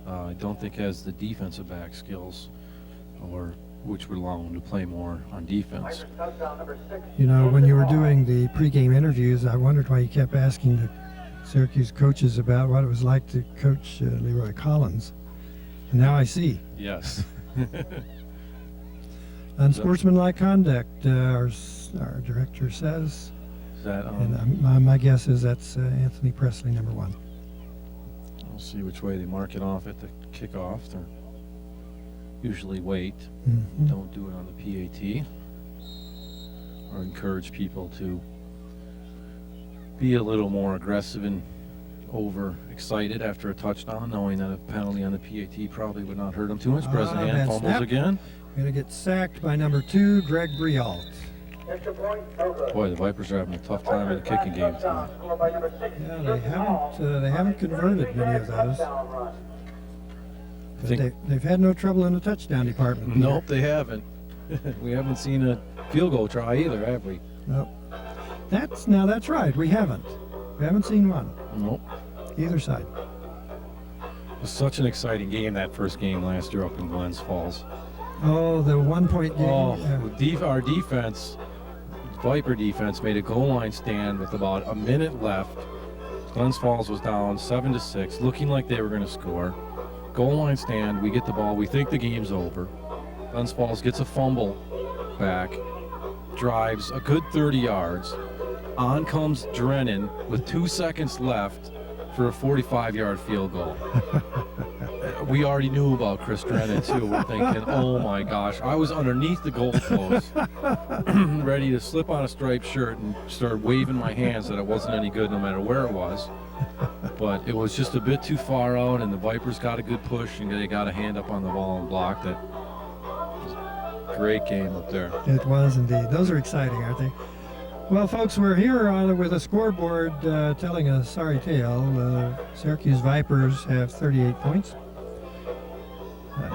I don't think has the defensive back skills, or which would allow him to play more on defense. Touchdown number 6. You know, when you were doing the pregame interviews, I wondered why you kept asking the Syracuse coaches about what it was like to coach Leroy Collins. And now I see. Yes. Unsportsmanlike conduct, our director says. Is that, And my guess is that's Anthony Presley, number 1. we'll see which way they mark it off at the kickoff. They usually wait. Don't do it on the PAT. Or encourage people to be a little more aggressive and over-excited after a touchdown, knowing that a penalty on the PAT probably would not hurt them too much. Bresnahan bad fumbles snap. again. Going to get sacked by number 2, Greg Brialt. Extra point, no good. Boy, the Vipers are having a tough time in the kicking game tonight. Touchdown scored by number 6. Yeah, they haven't converted many of those. Touchdown run. But they've had no trouble in the touchdown department. Peter. Nope, they haven't. We haven't seen a field goal try either, have we? Nope. That's right. We haven't. We haven't seen one. Nope. Either side. It was such an exciting game, that first game last year up in Glens Falls. Oh, the 1-point game. Oh, Yeah. our defense, Viper defense, made a goal line stand with about a minute left. Glens Falls was down 7-6, looking like they were going to score. Goal line stand, we get the ball, we think the game's over. Glens Falls gets a fumble back, drives a good 30 yards. On comes Drennan with 2 seconds left for a 45-yard field goal. We already knew about Chris Drennan, too. We're thinking, oh my gosh. I was underneath the goalpost, ready to slip on a striped shirt and start waving my hands that it wasn't any good no matter where it was. But it was just a bit too far out, and the Vipers got a good push, and they got a hand up on the ball and blocked it. It was a great game up there. It was indeed. Those are exciting, aren't they? Well, folks, we're here with a scoreboard telling a sorry tale. Syracuse Vipers have 38 points.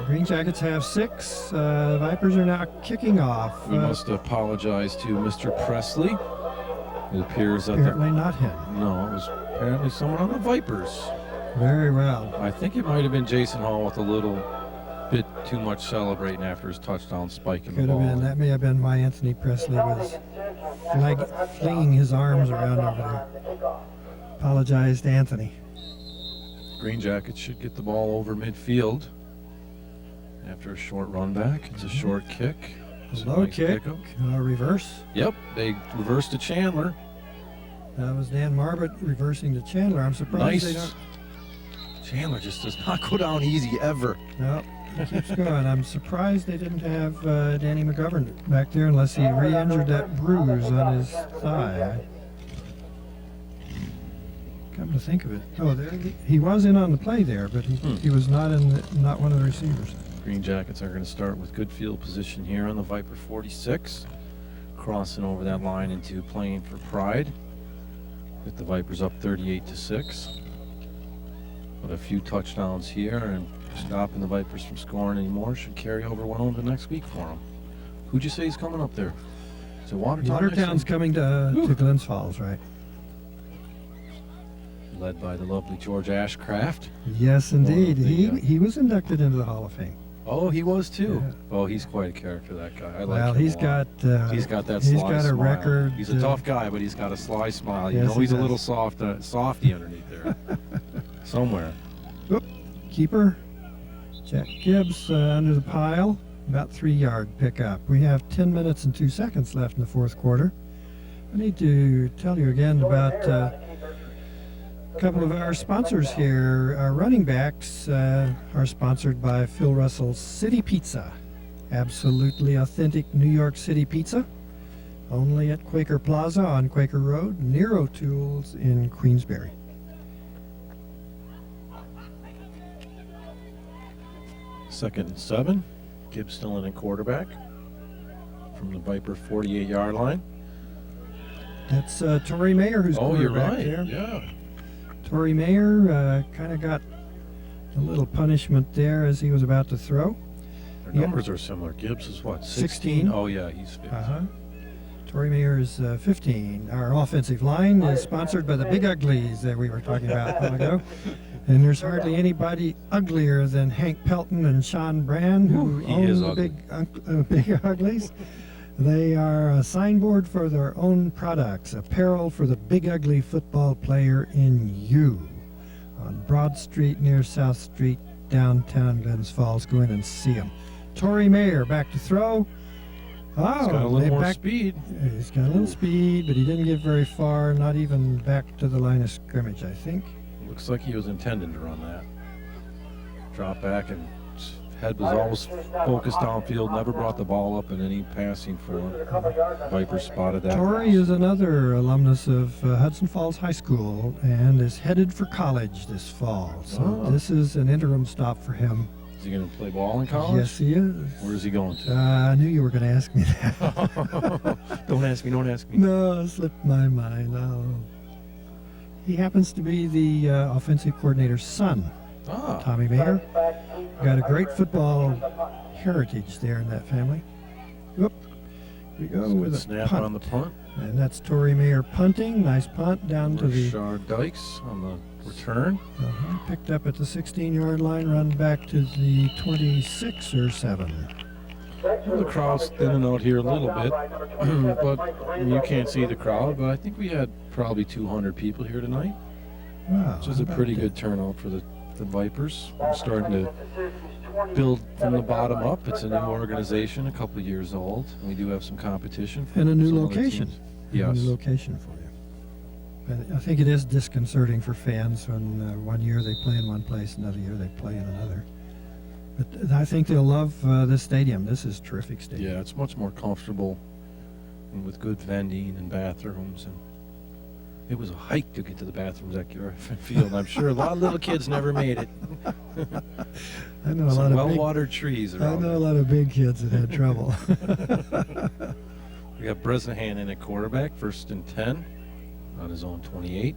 Greenjackets have 6. Vipers are now kicking off. We must apologize to Mr. Presley. It appears that Apparently not him. no, it was apparently someone on the Vipers. Very well. I think it might have been Jason Hall with a little bit too much celebrating after his touchdown, spiking the Could have ball. been. That may have been why Anthony Presley was flinging his arms around over there. Apologize to Anthony. Greenjackets should get the ball over midfield after a short run back. It's a short kick. It's a Low nice kick. pickup. Reverse. Yep, they reversed to Chandler. That was Dan Marbut reversing to Chandler. I'm surprised they Nice. don't. Chandler just does not go down easy ever. No, he keeps going. I'm surprised they didn't have Danny McGovern back there unless he re-injured that bruise on his thigh. Come to think of it. Oh, there he was in on the play there, but he was not not one of the receivers. Greenjackets are going to start with good field position here on the Viper 46. Crossing over that line into playing for pride. With the Vipers up 38-6. But a few touchdowns here and stopping the Vipers from scoring anymore should carry over well into next week for them. Who'd you say is coming up there? So Watertown. Watertown's coming to Glens Falls, right? Led by the lovely George Ashcraft. Yes, indeed. the, He was inducted into the Hall of Fame. Oh, he was too. Yeah. Oh, he's quite a character, that guy. I like Well, him he's a lot. He's got that sly he's got a smile. record. He's a tough guy, but he's got a sly smile. You Yes, know he he's a does. little softy underneath there. Somewhere. Keeper, Jack Gibbs under the pile, about 3-yard pickup. We have 10 minutes and 2 seconds left in the fourth quarter. I need to tell you again about a couple of our sponsors here. Our running backs are sponsored by Phil Russell's City Pizza. Absolutely authentic New York City pizza. Only at Quaker Plaza on Quaker Road, near O'Toole's in Queensbury. Second and 7. Gibbs still in at quarterback from the Viper 48-yard line. That's Torrey Mayer who's Oh, you're quarterback right. there. Yeah. Torrey Mayer kind of got a little punishment there as he was about to throw. Their Yeah. numbers are similar. Gibbs is what? 16? Oh, yeah, he's 15. Uh-huh. Torrey Mayer is 15. Our offensive line is sponsored by the Big Uglies that we were talking about a while ago. And there's hardly anybody uglier than Hank Pelton and Sean Brand, who He own is the ugly. Big Uglies. They are a signboard for their own products, apparel for the big ugly football player in you. On Broad Street near South Street, downtown Glens Falls. Go in and see them. Torrey Mayer back to throw. Oh, He's got a they little more back- speed. He's got a little speed, but he didn't get very far, not even back to the line of scrimmage, I think. Looks like he was intending to run that. Drop back and head was always focused downfield, never brought the ball up in any passing form. Viper spotted that. Torrey is another alumnus of Hudson Falls High School and is headed for college this fall. So Oh. this is an interim stop for him. Is he going to play ball in college? Yes, he is. Where is he going to? I knew you were going to ask me that. Don't ask me, don't ask me. No, it slipped my mind. Oh. He happens to be the offensive coordinator's son, Ah, Tommy Mayer. Got a great football heritage there in that family. Whoop. We go with good a snap punt. on the punt. And that's Torrey Mayer punting. Nice punt down to the Rashard Dykes on the return. picked up at the 16-yard line, run back to the 26 or 7. Well, the crowd's thinning out here a little bit, but you can't see the crowd. But I think we had probably 200 people here tonight, Wow, which is a how pretty about good turnout for the Vipers. We're starting to build from the bottom up. It's a new organization, a couple of years old. And we do have some competition. And a new some other location. teams. that? A Yes. new location for you. But I think it is disconcerting for fans when one year they play in one place, another year they play in another. But I think they'll love this stadium. This is a terrific stadium. Yeah, it's much more comfortable and with good vending and bathrooms. And it was a hike to get to the bathrooms at Garrison Field. I'm sure a lot of little kids never made it. I know a lot Some of well-watered trees I around. know a lot of big kids that had trouble. We got Bresnahan in at quarterback, 1st and 10 on his own 28.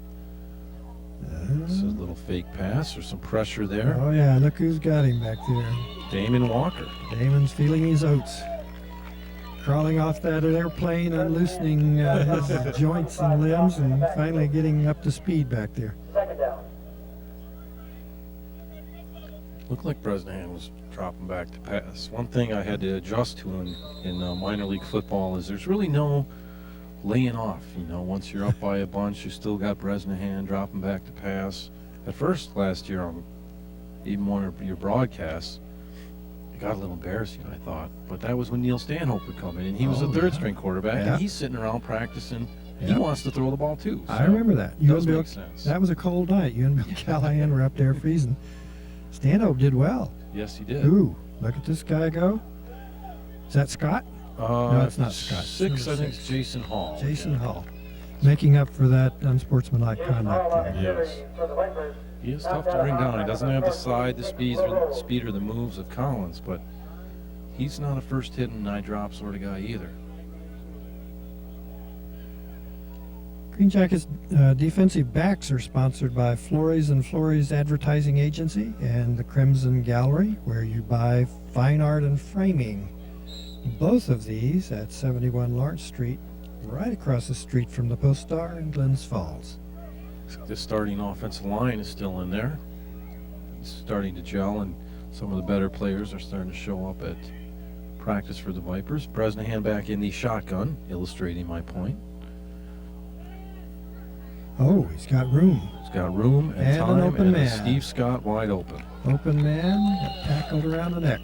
This is a little fake pass. There's some pressure there. Oh yeah, look who's got him back there. Damon Walker. Damon's feeling his oats. Crawling off that airplane, unloosening his joints and limbs, and finally getting up to speed back there. Second down. Looked like Bresnahan was dropping back to pass. One thing I had to adjust to in minor league football is there's really no laying off. You know, once you're up by a bunch, you still got Bresnahan dropping back to pass. At first last year on even one of your broadcasts, it got a little embarrassing, I thought. But that was when Neil Stanhope would come in, and he was Oh, a third yeah. string quarterback, Yeah. and he's sitting around practicing. Yeah. He wants to throw the ball too. I so remember that. It You does and Bill, make sense. that was a cold night. You and Bill Callahan were up there freezing. Stanhope did well. Yes, he did. Ooh, look at this guy go. Is that Scott? No, it's not Scott. It's 6, number I think, 6. it's Jason Hall. Jason Hall. Making up for that unsportsmanlike conduct there. Yes. He is tough to bring down. He doesn't have the side, the speed, or the moves of Collins, but he's not a first hit and eye drop sort of guy either. Greenjackets defensive backs are sponsored by Flores and Flores Advertising Agency and the Crimson Gallery, where you buy fine art and framing Both of these at 71 Lawrence Street, right across the street from the Post Star in Glens Falls. The starting offensive line is still in there. It's starting to gel, and some of the better players are starting to show up at practice for the Vipers. Bresnahan back in the shotgun, illustrating my point. Oh, he's got room. He's got room and, And an time, open and man. Steve Scott wide open. Open man, got tackled around the neck.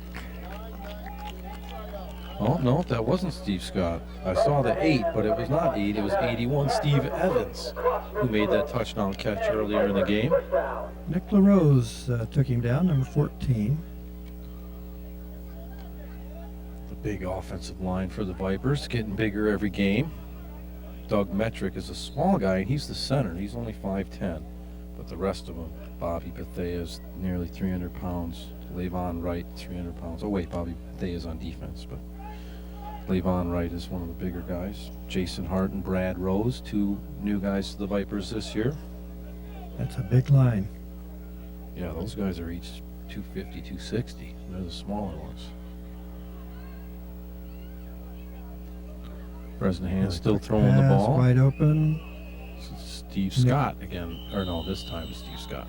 Oh, no, that wasn't Steve Scott. I saw the 8, but it was not 8. It was 81 Steve Evans who made that touchdown catch earlier in the game. First down. Nick LaRose took him down, number 14. The big offensive line for the Vipers, getting bigger every game. Doug Metrick is a small guy, and he's the center. He's only 5'10", but the rest of them, Bobby Bethea is nearly 300 pounds. Levon Wright, 300 pounds. Oh, wait, Bobby Bethea is on defense, but Levon Wright is one of the bigger guys. Jason Hart and Brad Rose, 2 new guys to the Vipers this year. That's a big line. Yeah, those guys are each 250, 260. They're the smaller ones. Bresnahan still throwing the Pass, ball. wide open. Steve Scott again. Or no, this time it's Steve Scott.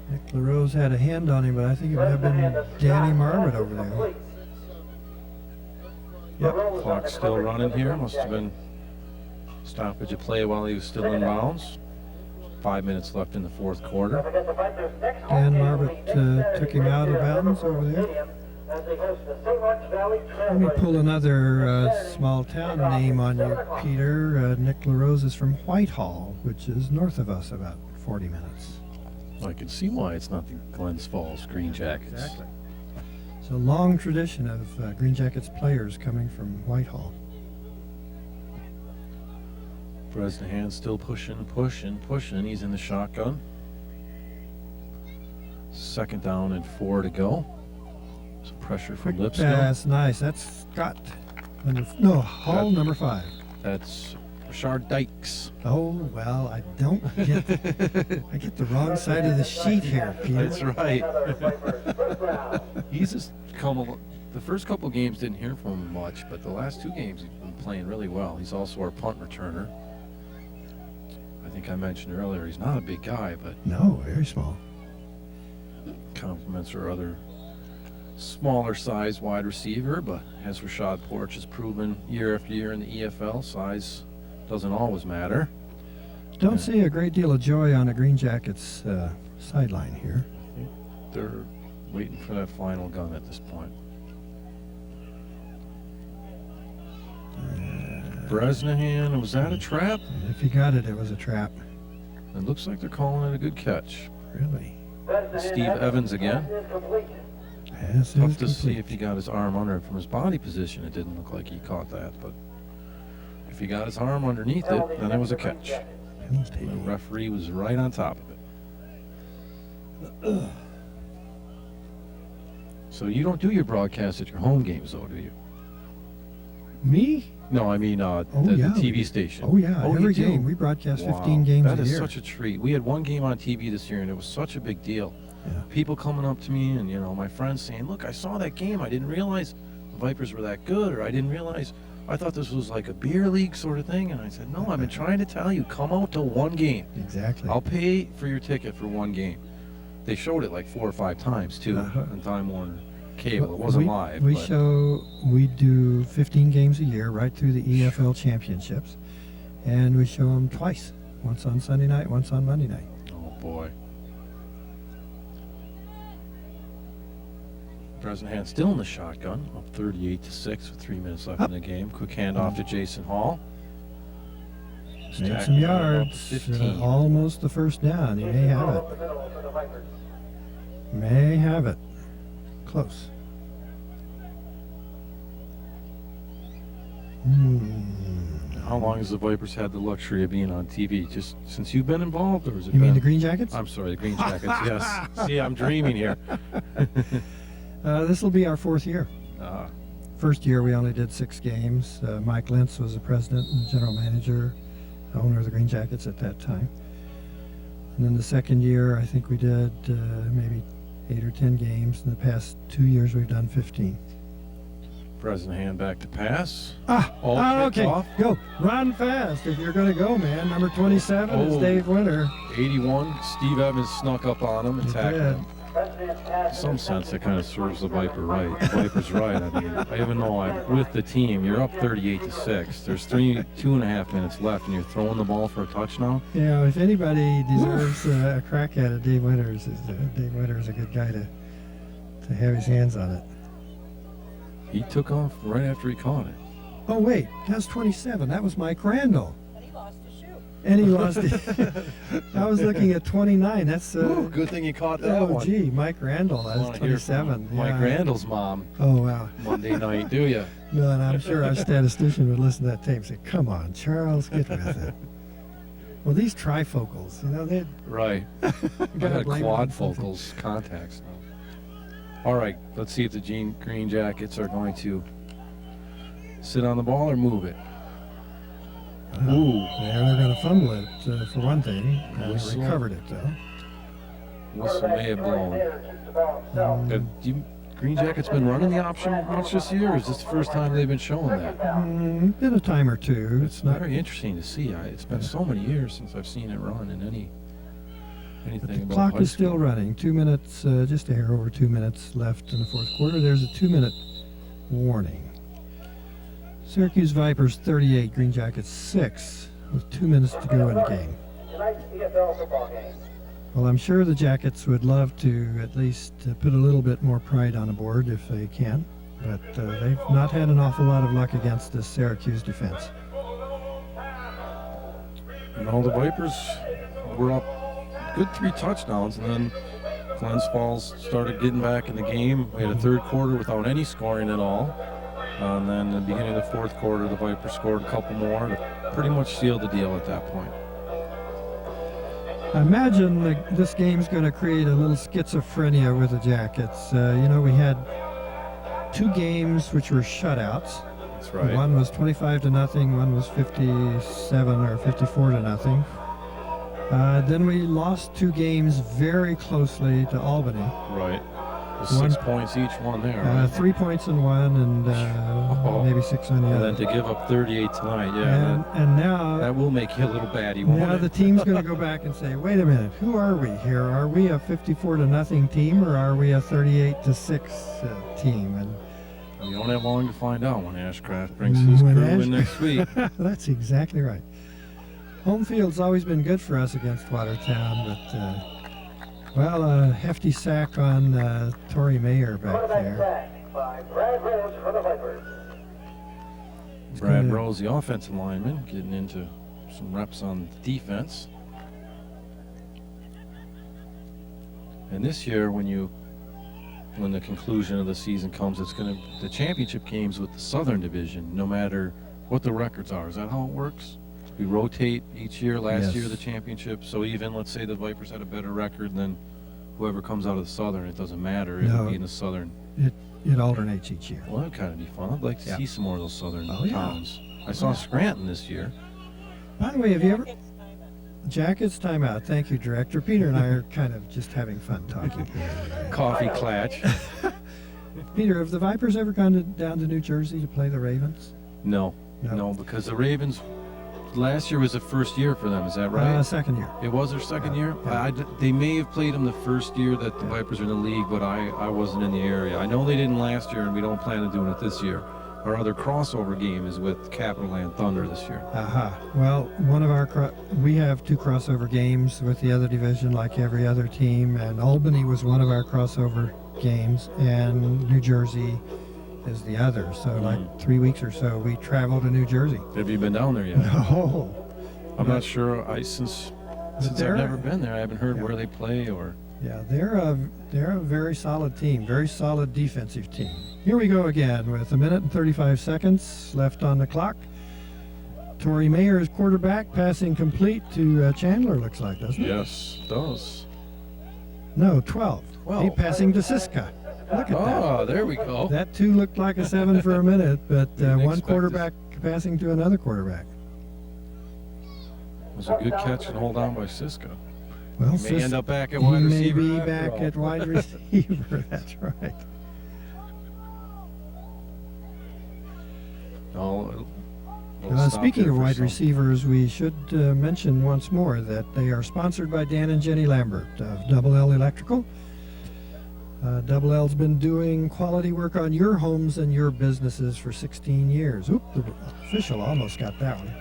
Nick LaRose had a hand on him, but I think it might have been Danny Marvitt over there. Yep. Clock's still running here. Must have been stoppage of play while he was still in bounds. 5 minutes left in the fourth quarter. Dan Marvitt took him out of bounds over there. Let me pull another small town name on you, Peter. Nick LaRose is from Whitehall, which is north of us about 40 minutes. I can see why it's not the Glens Falls Greenjackets. Exactly. It's a long tradition of Greenjackets players coming from Whitehall. Bresnahan still pushing. He's in the shotgun. 2nd down and 4 to go. Some pressure from Quick Lipscomb. pass, nice. That's Scott. Hall, number 5. That's Richard Dykes. Oh, well, I don't get I get the wrong side of the sheet here, Peter. That's right. He's just the first couple games didn't hear from him much, but the last 2 games he's been playing really well. He's also our punt returner. I think I mentioned earlier he's not a big guy, but No, very small. compliments our other smaller size wide receiver, but as Rashad Porch has proven year after year in the EFL, size doesn't always matter. Don't see a great deal of joy on a Greenjackets sideline here. They're waiting for that final gun at this point. Bresnahan, was that a trap? If he got it, it was a trap. It looks like they're calling it a good catch. Really. Steve Evans again. Pass Tough is to see complete. if he got his arm under it from his body position. It didn't look like he caught that, but if he got his arm underneath it, then it was a catch. Penalty. The referee was right on top of it. So you don't do your broadcast at your home games, though, do you? Me? No, I mean yeah. the TV station. Oh, yeah. Oh, Every you do? game. We broadcast Wow, 15 games that a is year. such a treat. We had one game on TV this year, and it was such a big deal. Yeah. People coming up to me and, my friends saying, look, I saw that game. I didn't realize the Vipers were that good, or I didn't realize, I thought this was like a beer league sort of thing. And I said, no, I've been trying to tell you, come out to one game. Exactly. I'll pay for your ticket for one game. They showed it like 4 or 5 times, too, on Time Warner Cable. It wasn't live. We but we do 15 games a year right through the EFL championships, and we show them twice. Once on Sunday night, once on Monday night. Oh, boy. Bresnahan still in the shotgun, up 38-6 with 3 minutes left in the game. Quick handoff to Jason Hall. Made Stacking some it up yards. 15. Almost the first down. He may have it. May have it. Close. How long has the Vipers had the luxury of being on TV? Just since you've been involved, or is it You mean been- the Greenjackets? I'm sorry, the Green Jackets, yes. See, I'm dreaming here. This will be our 4th year. Ah, First year we only did 6 games. Mike Lentz was the president and general manager, owner of the Greenjackets at that time. And then the second year I think we did maybe 8 or 10 games. In the past 2 years we've done 15. Present hand back to pass. Oh, kicked okay. off. Go. Run fast if you're going to go, man. Number 27 is Oh. Dave Winter. 81. Steve Evans snuck up on him and He tackled did. him. In some sense, it kind of serves the Viper right. The Viper's right. I mean, even though I'm with the team, you're up 38-6. There's 2.5 minutes left, and you're throwing the ball for a touchdown. You know, if anybody deserves a crack at it, Dave Winters is Dave Winters a good guy to have his hands on it. He took off right after he caught it. Oh wait, that's 27. That was Mike Randall. And he lost his shoe. And he lost it. I was looking at 29. That's Ooh, good thing you caught that oh one. gee, Mike Randall. I That's wanna hear from 27. Mike Yeah. Randall's mom Oh wow. Monday night, do you? No, and I'm sure our statistician would listen to that tape and say, "Come on, Charles, get with it." Well, these trifocals, you know, they Right. I gotta got blame it on quadfocals contacts now. All right, let's see if the Green Jackets are going to sit on the ball or move it. Ooh. Yeah, they're going to fumble it for one thing. Whistle. Recovered it though. Whistle may have blown. Have Green Jackets been running the option much this year, or is this the first time they've been showing that? Been a time or two. It's not. Very interesting to see. It's been so many years since I've seen it run in anything The about clock high is still school. running. 2 minutes, just a hair over 2 minutes left in the fourth quarter. There's a 2-minute warning. Syracuse Vipers 38, Green Jackets 6, with 2 minutes to go in the game. Tonight's EFL football game. Well, I'm sure the Jackets would love to at least put a little bit more pride on the board if they can, but they've not had an awful lot of luck against this Syracuse defense. And all the Vipers were up good 3 touchdowns, and then Glens Falls started getting back in the game. We had a third quarter without any scoring at all. And then at the beginning of the fourth quarter, the Vipers scored a couple more to pretty much seal the deal at that point. I imagine this game's going to create a little schizophrenia with the Jackets. You know, we had 2 games which were shutouts. That's right. One was 25-0, one was 57 or 54-0. Then we lost 2 games very closely to Albany. Right. With 6 points each one there. Right? 3 points in one and maybe 6 on the And other. then to give up 38 tonight, yeah, And now, that will make you a little batty, won't now it? the team's going to go back and say, wait a minute, who are we here? Are we a 54-0 team or are we a 38-6 team? And You don't have long to find out when Ashcraft brings his When crew Ash- in next week. That's exactly right. Home field's always been good for us against Watertown, but well, a hefty sack on Torrey Mayer back Quarterback there. sack by Brad Rose for the Vipers. Brad gonna- Rose, the offensive lineman, getting into some reps on defense. And this year, when the conclusion of the season comes, it's going to the championship games with the Southern Division, no matter what the records are. Is that how it works? We rotate each year. Last Yes. year the championship. So even let's say the Vipers had a better record than whoever comes out of the Southern, it doesn't matter. It No. would be in the Southern. It alternates each year. Well, that'd kind of be fun. I'd like to Yeah. see some more of those Southern Oh, yeah. towns. I saw Scranton this year. By the way, have you ever... Jackets timeout. Jackets timeout. Thank you, Director. Peter and I are kind of just having fun talking here. Coffee clatch. Peter, have the Vipers ever gone down to New Jersey to play the Ravens? No, no, because the Ravens last year was the first year for them. Is that right? Second year. It was their second year. Yeah. They may have played them the first year that the Vipers are in the league, but I wasn't in the area. I know they didn't last year, and we don't plan on doing it this year. Our other crossover game is with Capital Land Thunder this year. Aha. Well, we have 2 crossover games with the other division, like every other team, and Albany was one of our crossover games, and New Jersey is the other. So, like 3 weeks or so, we travel to New Jersey. Have you been down there yet? Oh, I'm not sure. Since I've they're- never been there, I haven't heard Yeah. where they play or. yeah, they're a very solid team, very solid defensive team. Here we go again with 1 minute and 35 seconds left on the clock. Torrey Mayer is quarterback, passing complete to Chandler, looks like, doesn't it? Yes, it does. No, 12. 12. He passing to Siska. Look at that. Oh, there we go. That too looked like a 7 for a minute, but Didn't one expect quarterback passing to another quarterback. It was a good catch and hold on by Siska. Well, He may end up back at he wide may receiver. be after back all. at wide receiver. That's right. We'll stop Speaking there of for wide some- receivers, we should mention once more that they are sponsored by Dan and Jenny Lambert of Double L Electrical. Double L's been doing quality work on your homes and your businesses for 16 years. Oop, the official almost got that one.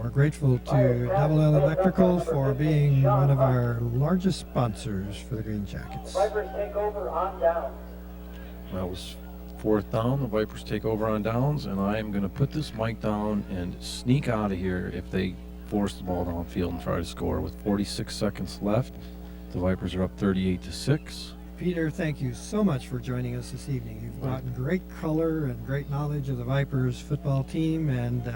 We're grateful to Double L Electrical for being one of our largest sponsors for the Greenjackets. Vipers take over on down. That was 4th down. The Vipers take over on downs, and I am going to put this mic down and sneak out of here if they force the ball downfield and try to score. With 46 seconds left, the Vipers are up 38-6. Peter, thank you so much for joining us this evening. You've brought great color and great knowledge of the Vipers football team, and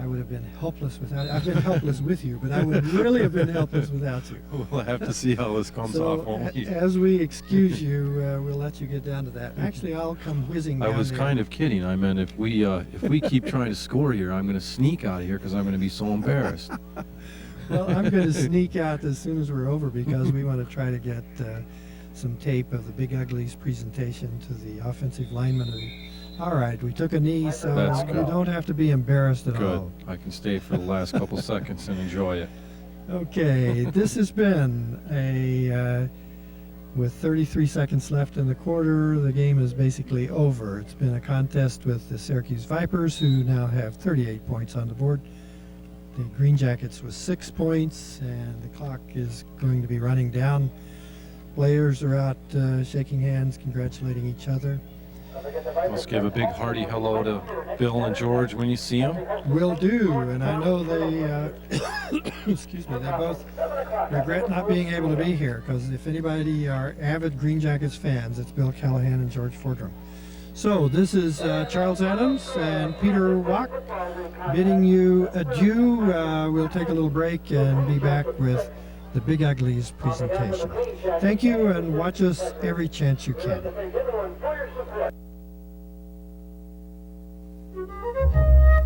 I would have been helpless without. I've been helpless with you, but I would really have been helpless without you. We'll have to see how this comes off. won't we? As we excuse you, we'll let you get down to that. Actually, I'll come whizzing I down was there. kind of kidding. I meant if we keep trying to score here, I'm going to sneak out of here because I'm going to be so embarrassed. Well, I'm going to sneak out as soon as we're over because we want to try to get some tape of the Big Uglies presentation to the offensive linemen. All right, we took a knee, so That's you good. don't have to be embarrassed at Good. all. I can stay for the last couple seconds and enjoy it. Okay, this has been with 33 seconds left in the quarter, the game is basically over. It's been a contest with the Syracuse Vipers, who now have 38 points on the board. The Greenjackets with 6 points, and the clock is going to be running down. Players are out shaking hands, congratulating each other. Let's give a big hearty hello to Bill and George when you see them. Will do, and I know they, excuse me, they both regret not being able to be here, because if anybody are avid Greenjackets fans, it's Bill Callahan and George Fordrum. So this is Charles Adams and Peter Wack bidding you adieu. We'll take a little break and be back with the Big Uglies presentation. Thank you, and watch us every chance you can.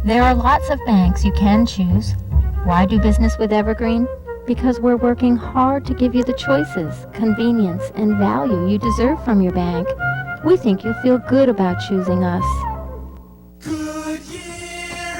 There are lots of banks you can choose. Why do business with Evergreen? Because we're working hard to give you the choices, convenience, and value you deserve from your bank. We think you'll feel good about choosing us.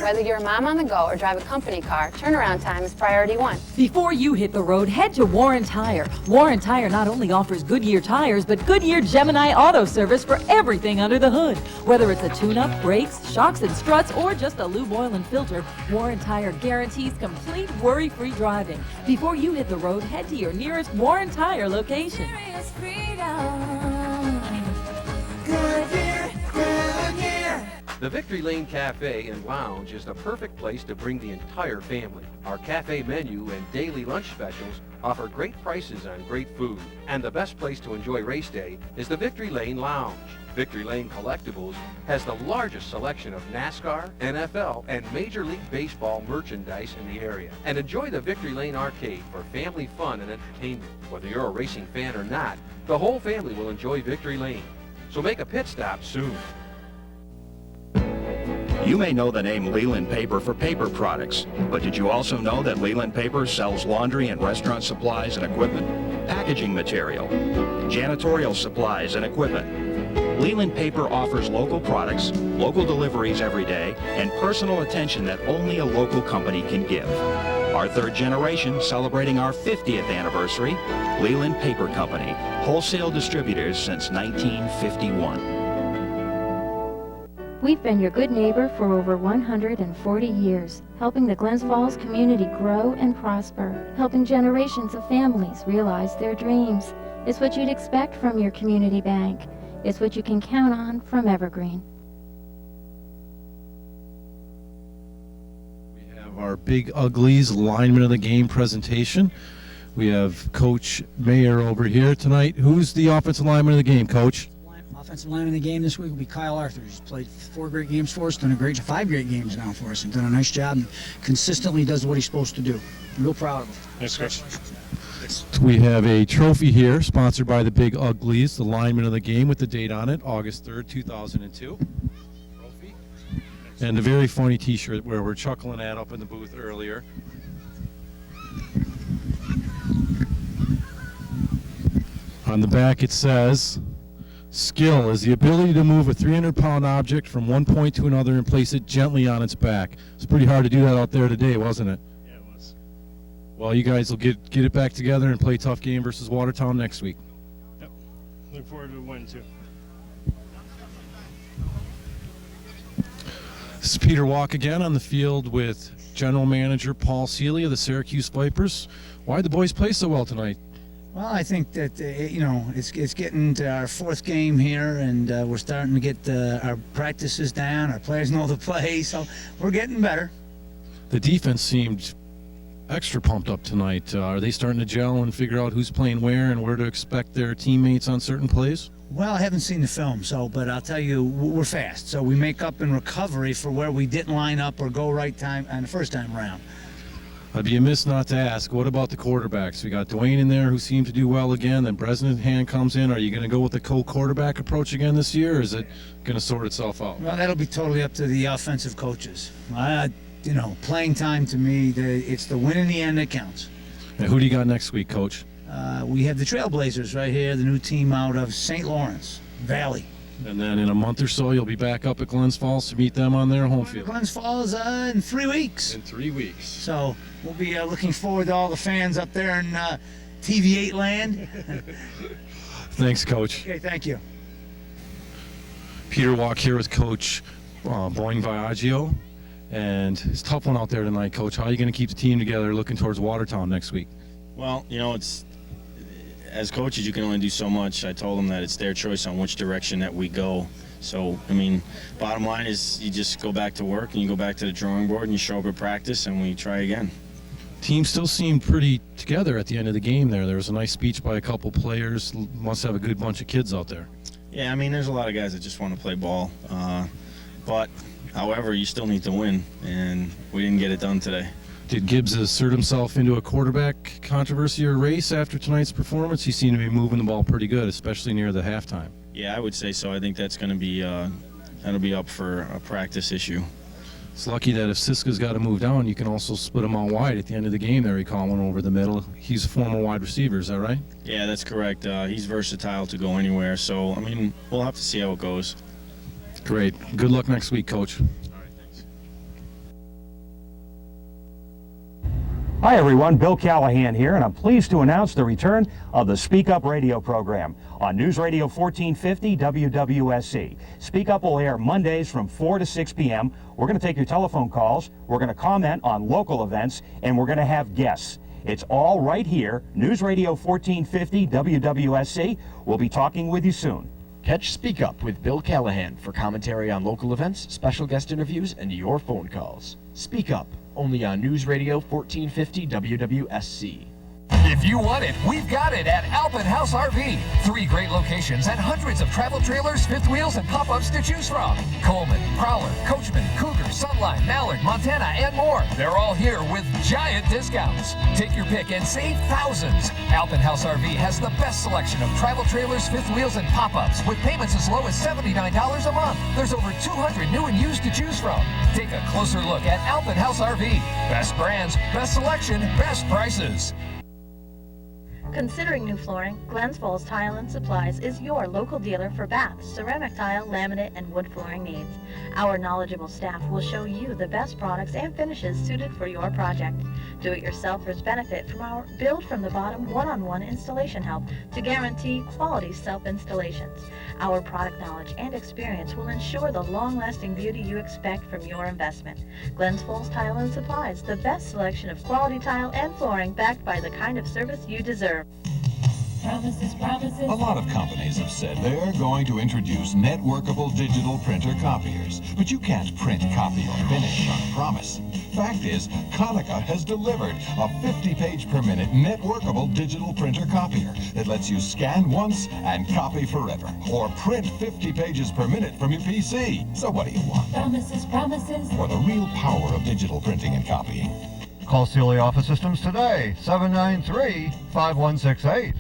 Whether you're a mom on the go or drive a company car, turnaround time is priority one. Before you hit the road, head to Warren Tire. Warren Tire not only offers Goodyear tires, but Goodyear Gemini auto service for everything under the hood. Whether it's a tune-up, brakes, shocks and struts, or just a lube oil and filter, Warren Tire guarantees complete worry-free driving. Before you hit the road, head to your nearest Warren Tire location. The Victory Lane Cafe and Lounge is the perfect place to bring the entire family. Our cafe menu and daily lunch specials offer great prices on great food. And the best place to enjoy race day is the Victory Lane Lounge. Victory Lane Collectibles has the largest selection of NASCAR, NFL, and Major League Baseball merchandise in the area. And enjoy the Victory Lane Arcade for family fun and entertainment. Whether you're a racing fan or not, the whole family will enjoy Victory Lane. So make a pit stop soon. You may know the name Leland Paper for paper products, but did you also know that Leland Paper sells laundry and restaurant supplies and equipment, packaging material, janitorial supplies and equipment? Leland Paper offers local products, local deliveries every day, and personal attention that only a local company can give. Our third generation celebrating our 50th anniversary, Leland Paper Company, wholesale distributors since 1951. We've been your good neighbor for over 140 years, helping the Glens Falls community grow and prosper, helping generations of families realize their dreams. It's what you'd expect from your community bank. It's what you can count on from Evergreen. We have our Big Uglies lineman of the game presentation. We have Coach Mayer over here tonight. Who's the offensive lineman of the game, Coach? Offensive lineman of the game this week will be Kyle Arthur. He's played 4 great games for us, done 5 great games now for us, and done a nice job and consistently does what he's supposed to do. I'm real proud of him. Thanks, Coach. We have a trophy here sponsored by the Big Uglies, the lineman of the game with the date on it, August 3rd, 2002. Trophy. And a very funny t-shirt where we're chuckling at up in the booth earlier. On the back it says, Skill is the ability to move a 300-pound object from one point to another and place it gently on its back. It's pretty hard to do that out there today, wasn't it? Yeah, it was. Well, you guys will get it back together and play a tough game versus Watertown next week. Yep. Look forward to a win, too. This is Peter Walk again on the field with General Manager Paul Seeley of the Syracuse Vipers. Why'd the boys play so well tonight? Well, I think that, it's getting to our fourth game here, and we're starting to get our practices down. Our players know the play, so we're getting better. The defense seemed extra pumped up tonight. Are they starting to gel and figure out who's playing where and where to expect their teammates on certain plays? Well, I haven't seen the film, but I'll tell you, we're fast. So we make up in recovery for where we didn't line up or go right time on the first time around. I'd be amiss not to ask, what about the quarterbacks? We got Dwayne in there who seemed to do well again. Then Bresnahan comes in. Are you going to go with the co-quarterback approach again this year, or is it going to sort itself out? Well, that'll be totally up to the offensive coaches. Playing time to me, it's the win in the end that counts. And who do you got next week, Coach? We have the Trailblazers right here, the new team out of St. Lawrence Valley. And then in a month or so, you'll be back up at Glens Falls to meet them on their home field. Glens Falls in 3 weeks. In 3 weeks. So we'll be looking forward to all the fans up there in TV8 land. Thanks, Coach. Okay, thank you. Peter Walk here with Coach Boyne Viaggio. And it's a tough one out there tonight, Coach. How are you going to keep the team together looking towards Watertown next week? Well, as coaches, you can only do so much. I told them that it's their choice on which direction that we go. So, bottom line is you just go back to work and you go back to the drawing board and you show up at practice and we try again. Team still seemed pretty together at the end of the game there. There was a nice speech by a couple players. Must have a good bunch of kids out there. Yeah, there's a lot of guys that just want to play ball. But, however, you still need to win, and we didn't get it done today. Did Gibbs assert himself into a quarterback controversy or race after tonight's performance? He seemed to be moving the ball pretty good, especially near the halftime. Yeah, I would say so. I think that's going to be that'll be up for a practice issue. It's lucky that if Siska's got to move down, you can also split him out wide at the end of the game there. He called one over the middle. He's a former wide receiver, is that right? Yeah, that's correct. He's versatile to go anywhere. So, we'll have to see how it goes. Great. Good luck next week, Coach. Hi everyone, Bill Callahan here, and I'm pleased to announce the return of the Speak Up radio program on News Radio 1450 WWSC. Speak Up will air Mondays from 4 to 6 p.m. We're going to take your telephone calls, we're going to comment on local events, and we're going to have guests. It's all right here, News Radio 1450 WWSC. We'll be talking with you soon. Catch Speak Up with Bill Callahan for commentary on local events, special guest interviews, and your phone calls. Speak Up, only on News Radio 1450 WWSC. If you want it, we've got it at Alpin House RV. 3 great locations and hundreds of travel trailers, fifth wheels, and pop-ups to choose from. Coleman, Prowler, Coachman, Cougar, Sunline, Mallard, Montana, and more. They're all here with giant discounts. Take your pick and save thousands. Alpin House RV has the best selection of travel trailers, fifth wheels, and pop-ups with payments as low as $79 a month. There's over 200 new and used to choose from. Take a closer look at Alpin House RV. Best brands, best selection, best prices. Considering new flooring, Glens Falls Tile & Supplies is your local dealer for baths, ceramic tile, laminate, and wood flooring needs. Our knowledgeable staff will show you the best products and finishes suited for your project. Do-it-yourselfers benefit from our Build from the Bottom one-on-one installation help to guarantee quality self-installations. Our product knowledge and experience will ensure the long-lasting beauty you expect from your investment. Glens Falls Tile & Supplies, the best selection of quality tile and flooring backed by the kind of service you deserve. Promises, promises. A lot of companies have said they're going to introduce networkable digital printer copiers, but you can't print, copy, or finish on a promise. Fact is, Konica has delivered a 50-page per minute networkable digital printer copier that lets you scan once and copy forever, or print 50 pages per minute from your PC. So what do you want? Promises, promises. For the real power of digital printing and copying. Call Sealy Office Systems today, 793-5168.